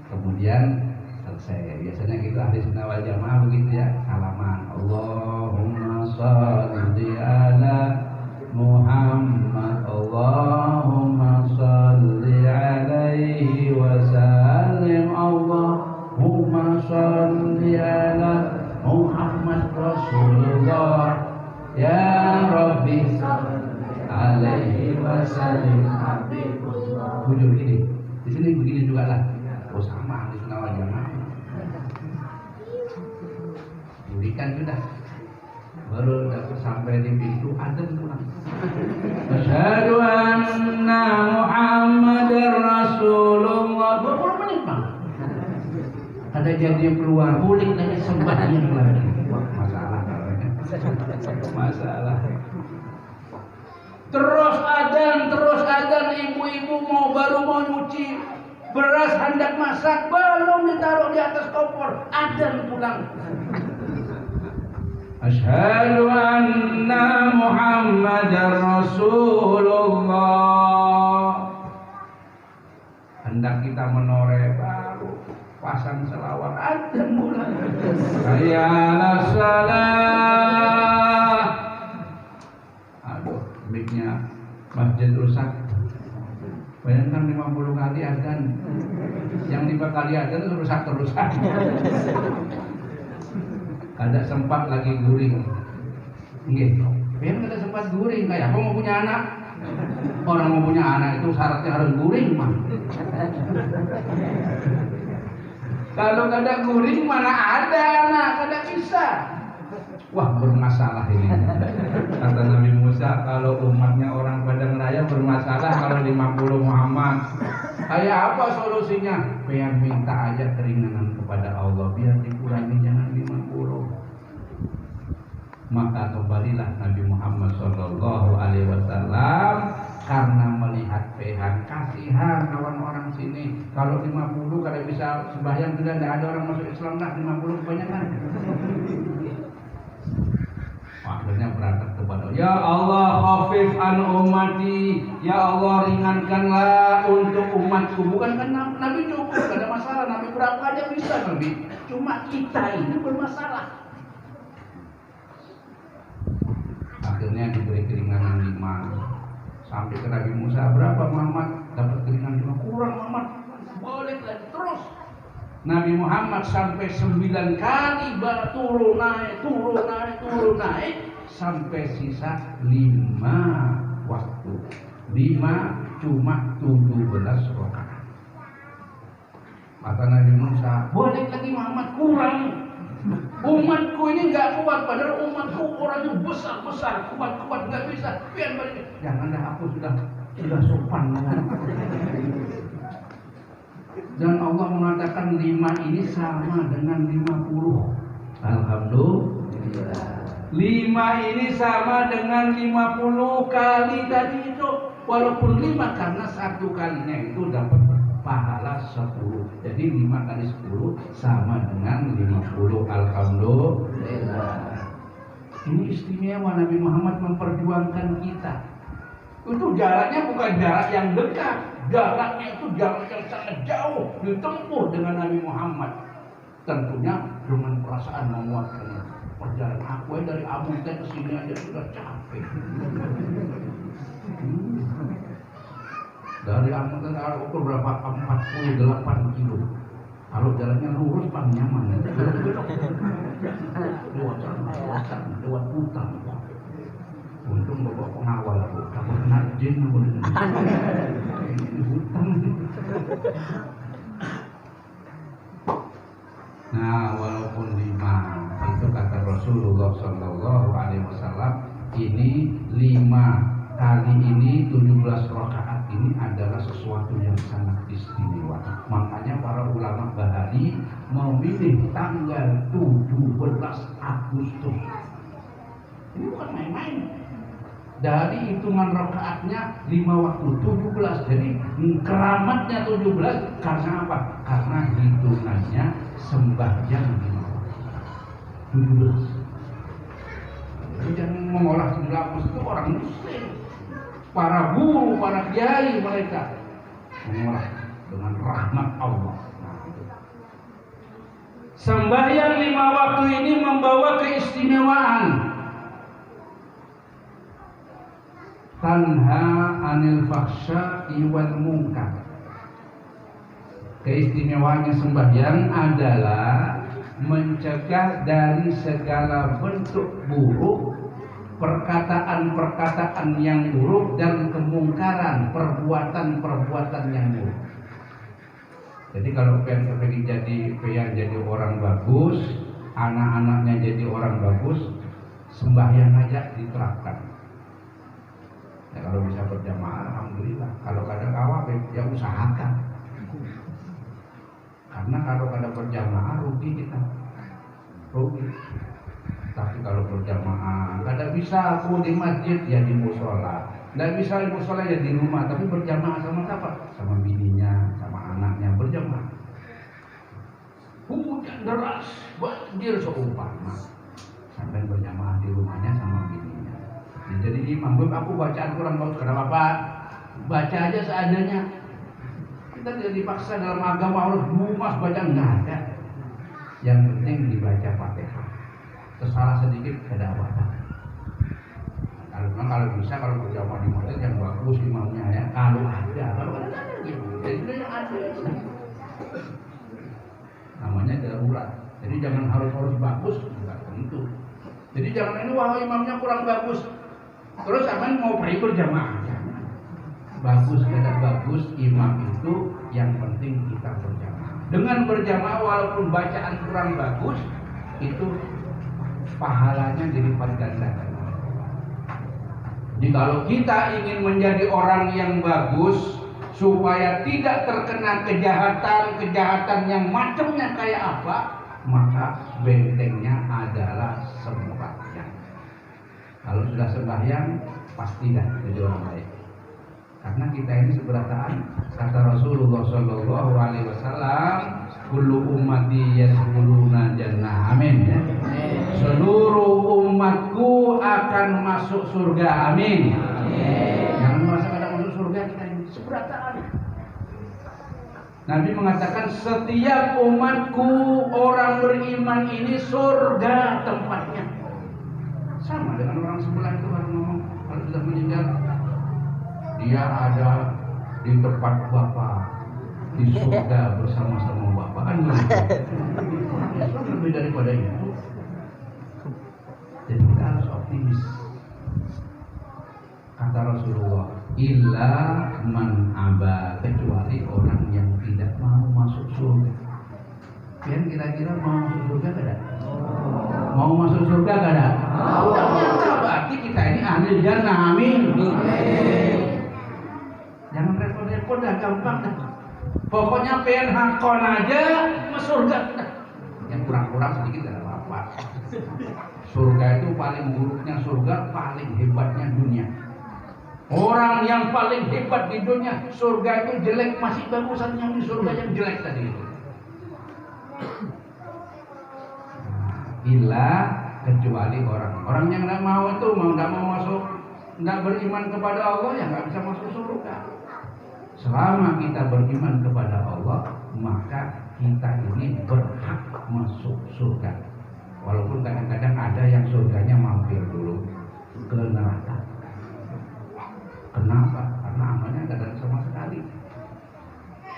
kemudian selesai. Biasanya kita ahli sunnah wal jamaah begitu ya, salaman. Allahumma shalli ala Muhammad, Allahumma shalli alaihi wa sallim, Allahumma shalli ala Muhammad Rasulullah, ya Rabbi shalli alaihi wa sallim. Bujur gini, di sini begini juga lah. Oh sama di sunnah wal jamaah. Berikan sudah. Baru dapat sampai di pintu adzan pulang. Asyhadu anna Muhammadar Rasulullah. 20 menit bang. Ada jadi keluar, boleh lagi sembahyang lagi. Wah, masalah kalau ini. Masalah. Terus adzan, ibu-ibu baru mau nyuci beras hendak masak, belum ditaruh di atas kompor, adzan pulang. Asyhadu anna Muhammadar Rasulullah. Hendak kita menoreh baru pasang selawat, adzan pulang. Hayya 'alas shalah. Aduh, mic-nya masjid rusak. Bayangkan 50 kali adzan. Yang 5 kali adzan itu rusak terus. Kada sempat lagi guring. Nggih. Biar kada sempat guring, kayak apa mau punya anak? Orang mau punya anak itu syaratnya harus guring, mah. Kalau kada guring mana ada anak, kada bisa. Wah, bermasalah ini. Kata Nabi Musa, kalau umatnya orang Padang Raya bermasalah kalau 50 Muhammad. Kayak apa solusinya? Pengen minta aja keringanan kepada Allah biar dikurangi, jangan 50. Maka kembalilah Nabi Muhammad SAW karena melihat pehan. Kasihan kawan orang sini. Kalau 50 kalau bisa sembahyang sudah tidak ada orang masuk Islam dah, 50 kebanyakan. Akhirnya berangkat kepada Ya Allah, khafif an ummati, Ya Allah ringankanlah untuk umatku. Bukan kan Nabi cukup, tidak ada masalah. Nabi berapa aja bisa Nabi. Cuma kita ini bermasalah. Akhirnya diberi keringanan 5. Sampai ke Nabi Musa, berapa Muhammad? Dapat keringanan 5. Kurang Muhammad, boleh lagi terus. Nabi Muhammad sampai 9 kali turun naik sampai sisa 5 waktu. 5 cuma 17 rakaat. Kata Nabi Musa, boleh lagi Muhammad, kurang. Umatku ini nggak kuat, padahal umatku orangnya besar, kuat nggak bisa. Biar balik. Janganlah, aku sudah sopan. Dan Allah mengatakan 5 ini sama dengan 50. Alhamdulillah. 5 ini sama dengan 50 kali tadi itu. Walaupun 5 karena 1 kalinya itu dapat pahala 10. Jadi 5 kali 10 sama dengan 50. Alhamdulillah. Ini istimewa Nabi Muhammad memperjuangkan kita. Itu jaraknya bukan jarak yang dekat. Jaraknya itu jarak yang sangat jauh ditempuh dengan Nabi Muhammad. Tentunya dengan perasaan menguatkan. Perjalanan aku dari Abu Dhabi ke sini aja sudah capek. Dari Abu Dhabi ke ukur berapa? 48 kilo. Kalau jalannya lurus paling nyaman. Lewat hutan. Untung bawa pengawal aku, takut kena jin aku di hutan. Nah, walaupun 5 itu kata Rasulullah Shallallahu Alaihi Wasallam, ini 5 kali ini 17 rakaat ini adalah sesuatu yang sangat istimewa. Makanya para ulama Bahari memilih tanggal 17 Agustus. Ini bukan main-main. Dari hitungan rakaatnya 5 waktu 17. Jadi keramatnya 17 karena apa? Karena hitungannya sembahyang 5 waktu 17. Jadi jangan mengolah 19 itu orang muslim. Para guru, para kiai mereka mengolah dengan rahmat Allah. Sembahyang 5 waktu ini membawa keistimewaan. Tanha anil fahsya'i wal munkar. Keistimewaannya sembahyang adalah mencegah dari segala bentuk buruk, perkataan-perkataan yang buruk dan kemungkaran, perbuatan-perbuatan yang buruk. Jadi kalau pengen jadi orang bagus, anak-anaknya jadi orang bagus, sembahyang aja diterapkan. Ya, kalau bisa berjamaah alhamdulillah. Kalau kadang awal ya usahakan. Karena kalau kadang berjamaah rugi kita. Rugi. Tapi kalau berjamaah kadang bisa aku di masjid ya di musola. Nggak bisa di musola ya di rumah. Tapi berjamaah sama siapa? Sama bininya, sama anaknya berjamaah. Hujan deras, banjir seumpama. Sampai berjamaah di rumahnya sama bininya. Jadi imam, aku bacaan kurang bagus, kenapa Pak? Baca aja seadanya. Kita tidak dipaksa dalam agama harus lumas bacaan, nggak ada. Yang penting dibaca Fatihah. Tersalah sedikit tidak apa-apa. Kalau bisa kalau berjamaah di masjid yang bagus imamnya ya. Kalau ada gitu. Jadi itu yang ada. Namanya darurat. Jadi jangan harus bagus, enggak tentu. Jadi jangan ini wah imamnya kurang bagus. Terus aman mau pergi berjamaah. Bagus tidak bagus imam itu yang penting kita berjamaah. Dengan berjamaah walaupun bacaan kurang bagus itu pahalanya dilipat ganda. Jadi kalau kita ingin menjadi orang yang bagus supaya tidak terkena kejahatan yang macamnya kayak apa, maka bentengnya adalah sembahyang. Kalau sudah sembahyang pasti dah jadi orang baik. Karena kita ini seberataan. Kata Rasulullah Shallallahu Alaihi Wasallam, kullu ummati yadkhuluna jannah. Amin ya. Seluruh umatku akan masuk surga. Amin. Jangan merasa kada masuk surga, kita ini seberataan. Nabi mengatakan setiap umatku orang beriman ini surga tempatnya. Sama dengan orang sebelah itu kalau ngomong, kalau sudah meninggal, dia ada di tempat Bapak di surga bersama-sama Bapak. Kan lebih daripada itu. Jadi kita harus optimis. Kata Rasulullah, illa man aba, kecuali orang yang tidak mau masuk surga. Kalian kira-kira mau masuk surga kada? Mau masuk surga kada? Ternyata berarti kita ini ahli jannah. Amin. Jangan repot-repot dah, gampang dah. Pokoknya pengen hakon aja masuk surga. Yang kurang-kurang sedikit tidak apa-apa. Surga itu paling buruknya surga, paling hebatnya dunia. Orang yang paling hebat di dunia, surga itu jelek, masih bagusan yang di surga yang jelek tadi itu. Illa kecuali orang yang tidak mau itu, tidak mau masuk, tidak beriman kepada Allah, ya nggak bisa masuk surga. Selama kita beriman kepada Allah, maka kita ini berhak masuk surga. Walaupun kadang-kadang ada yang surganya mampir dulu ke neraka. Kenapa? Karena amalnya tidak ada sama sekali.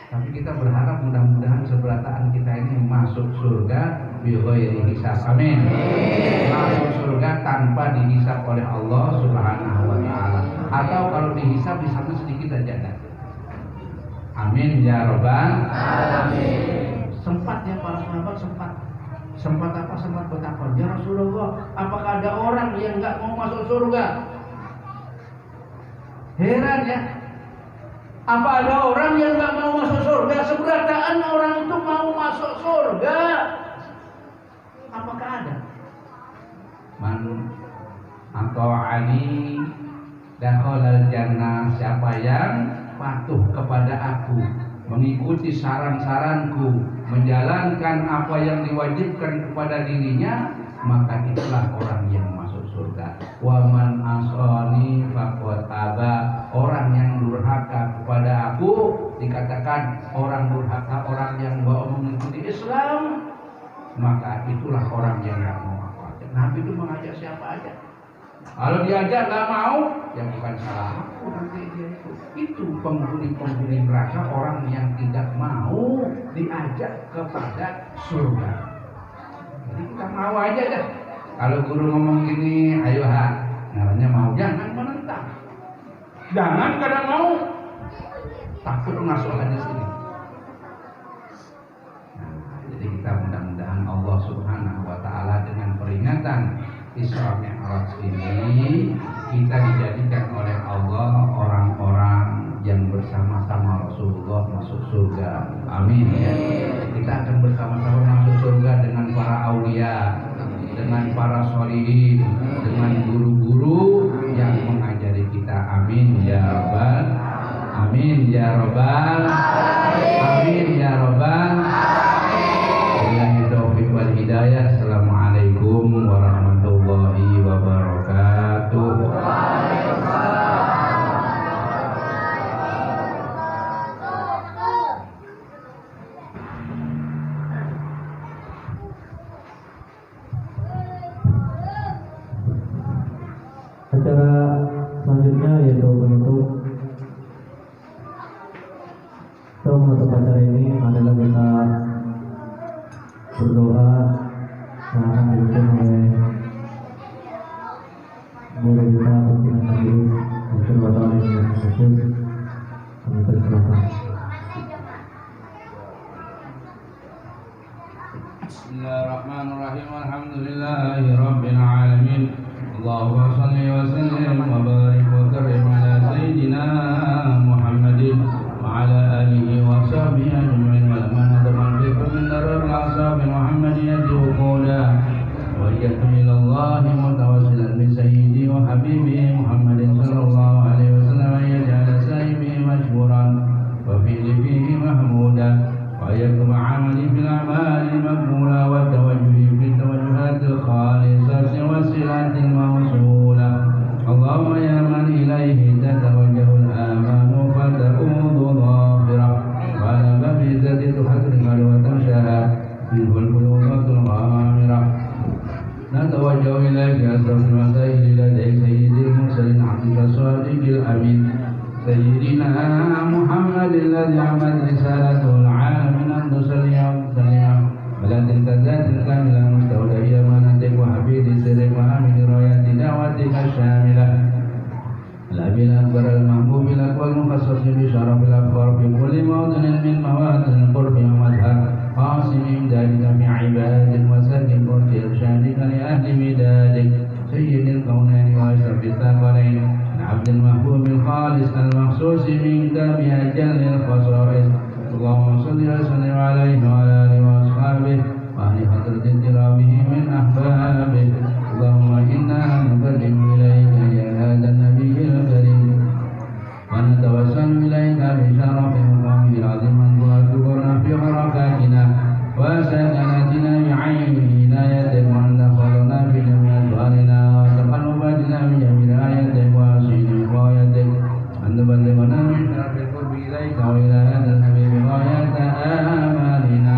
Tapi kita berharap mudah-mudahan seberataan kita ini masuk surga bighairi hisab. Amin. Masuk surga tanpa dihisab oleh Allah Subhanahu wa taala. Atau kalau dihisab di sana sedikit aja ada. Amin ya rabbal alamin. Sempat ya para sahabat, sempat apa? Sempat bertakwa, ya Rasulullah, apakah ada orang yang enggak mau masuk surga? Heran ya. Apa ada orang yang enggak mau masuk surga? Seberataan orang itu mau masuk surga. Apakah ada? Man ata'ani dakhalal jannah, siapa yang patuh kepada aku, mengikuti saran-saranku, menjalankan apa yang diwajibkan kepada dirinya, maka itulah orang yang masuk surga. Wa man asani faqad aba, orang yang durhaka kepada aku, dikatakan orang durhaka, orang yang mau mengikuti Islam, maka itulah orang yang enggak mau apa. Nabi itu mengajak siapa aja. Kalau diajak nggak mau, ya bukan salah aku nanti dia itu. Itu penghuni-penghuni neraka, orang yang tidak mau diajak kepada surga. Jadi kita mau aja dah. Kalau guru ngomong gini, ayo ha, namanya mau, jangan menentang. Jangan kadang mau, takut masuk hadis ini. Nah, jadi kita mudah-mudahan Allah Subhanahu wa taala dengan peringatan Isra Mi'raj ini, kita dijadikan oleh Allah orang-orang yang bersama-sama Rasulullah masuk surga. Amin ya. Kita akan bersama-sama masuk surga dengan para aulia, dengan para sholihin, dengan guru-guru yang mengajari kita. Amin ya rabbal, amin ya rabbal, amin ya rabbal. Wabillahi taufiq wal hidayah. Assalamualaikum warahmatullahi wabarakatuh. Acara selanjutnya yaitu penutup. Menutup acara ini adalah kita berdoa yang akan dipimpin oleh guru kita pimpinan majelis mungkin batal yang khusus. Kami persilakan. Bismillahirrahmanirrahim. Alhamdulillahi rabbil alamin. Allahumma shalli wa sallim wa barik wa karim ala sayyidina Muhammadin wa ala alihi wa sahbihi ajma'in wa man hadaman bikum min darul ashabi Muhammadin yad'uquna wa yakmilallahi mutawassilan bi sayyidi wa habibi Muhammadin sallallahu alaihi wasallam yaj'al sahibi منه البلوغة الغامرة نتوجه إليك أسرف المسائل لديك سيد المرسلين عبدك الصادق الأمين سيدنا محمد الذي عمت رسالته العالمين أن تصلي وتسلم على تلك الذات الكاملة المستودعية أمانتك وحفيظ سرك وحامل رايات دعوتك الشاملة الأبي الأكبر المحبوب لك والمخصص بشرف الأكبر في كل موطن من مواطن القرب ومظهر قاسم إمدادك في عبادك وسكن قرب إرشادك لأهل مدادك سيد الكونين وأشرف الثقلين عبد المحبوب الخالص المخصوص منك بأجل الخصائص اللهم صل وسلم عليه وعلى آله وأصحابه وأهل حضرة انترابه من أحبابه اللهم إنا نقدم إليك يا هذا النبي الكريم ونتوسل إليك بشرف مقامه العظيم أن تذكرنا في حركاتنا وسكناتنا بعين عنايتك وأن تخلنا في جميع أشغالنا وتقلباتنا بجميع آياتك وأصيل غايتك أن تبلغنا من شرف القرب إليك وإلى هذا الحبيب غاية آمالنا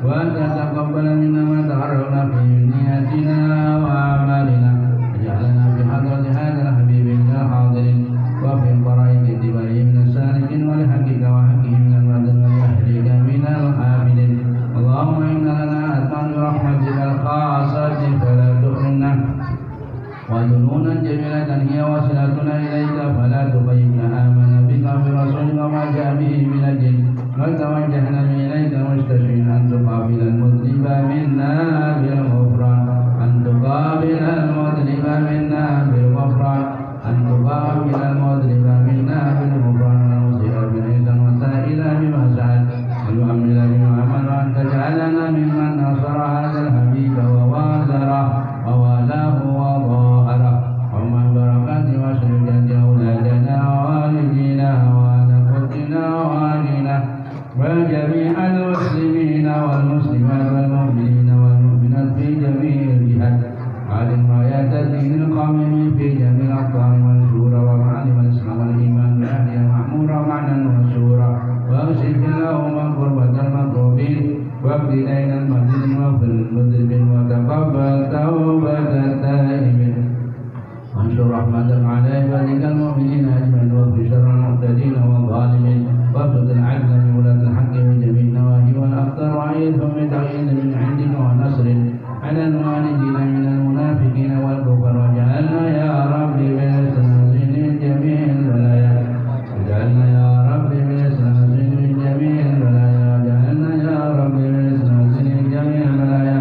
وأن تتقبل منا ما تقربنا في نياتنا وأعمالنا واجعلنا في حضرة هذا الحبيب من الحاضرين وفي الفرائض اتباعه من السالكين ولحقك وحقه من المعدن ولأهلك من الحامدين اللهم إن لنا أتمنى برحمتك الخاصة فلا تحرمنا وذنونا جميلة هي وصلتنا إليك فلا تخيبنا آمنا بك برسولك وما جاء به من الجن وتوجهنا إليك مستشفين أن تقابل المذنب منا بالغفران أن تقابل المذنب منا بالغفران أن تقابل المذنب منا بالغفران ونصير بالإحسان وسائل بما سأل ويؤمن بما عمل وأن تجعلنا ممن نصر هذا الحبيب ووازره ووالاه وظاهره ومن بركات وشركة أولادنا ووالدينا وأنفسنا وأهلنا وجميع المسلمين والمسلمات والمؤمنين والمؤمنات في جميع الجهات علم رايات الدين القويم في جميع الأقطار والشورى ومعالم الإسلام والإيمان بأهلها معمورة معنى وشورى واغفر اللهم قربة المكروبين واقض دين المدين واغفر للمذنبين وتقبل توبة التائبين وانشر رحمتك على عبادك المؤمنين أجمعين واغفر شر المعتدين والظالمين وابسط العدل لولاة الحق من جميع النواهي والأخطار وعيدهم بتأييد من عندك ونصر على الوالدين من المنافقين والكفر واجعلنا يا رب بإسلام جميع البلايا واجعلنا يا رب بإسلام جميع البلايا واجعلنا يا رب بإسلام جميع البلايا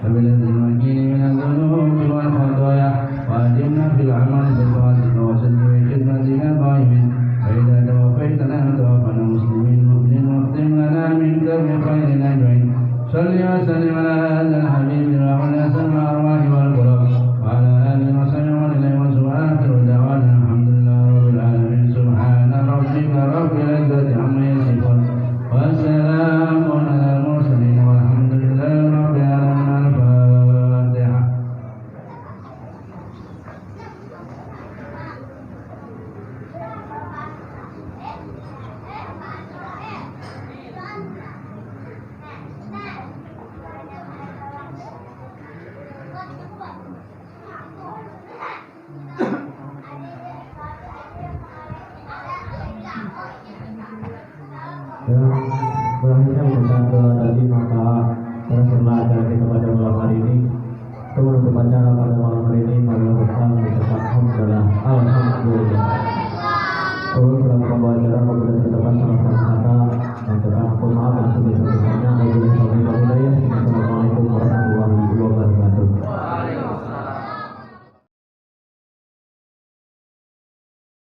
وبالذي المكين من الذنوب والخطايا وأدمنا في العمل بطاعتك وسلم بخدمتك القائمين فإذا توفيتنا توفنا مسلمين مؤمنين واختم لنا منك بخير أجمعين صل وسلم على هذا الحبيب وعلى سمع الأرواح والقلوب وعلى آله وصحبه وسلم وآخر دعوانا الحمد لله رب العالمين سبحان ربك رب العزة عما يصفون وسلام على المرسلين والحمد لله رب العالمين. الفاتحة. Berakhirnya urusan doa tadi, maka berakhirlah acara kita pada malam hari ini. Untuk acara pada malam hari ini pada urusan kita adalah alhamdulillah. Turun dalam pembawa acara kepada kita salah satu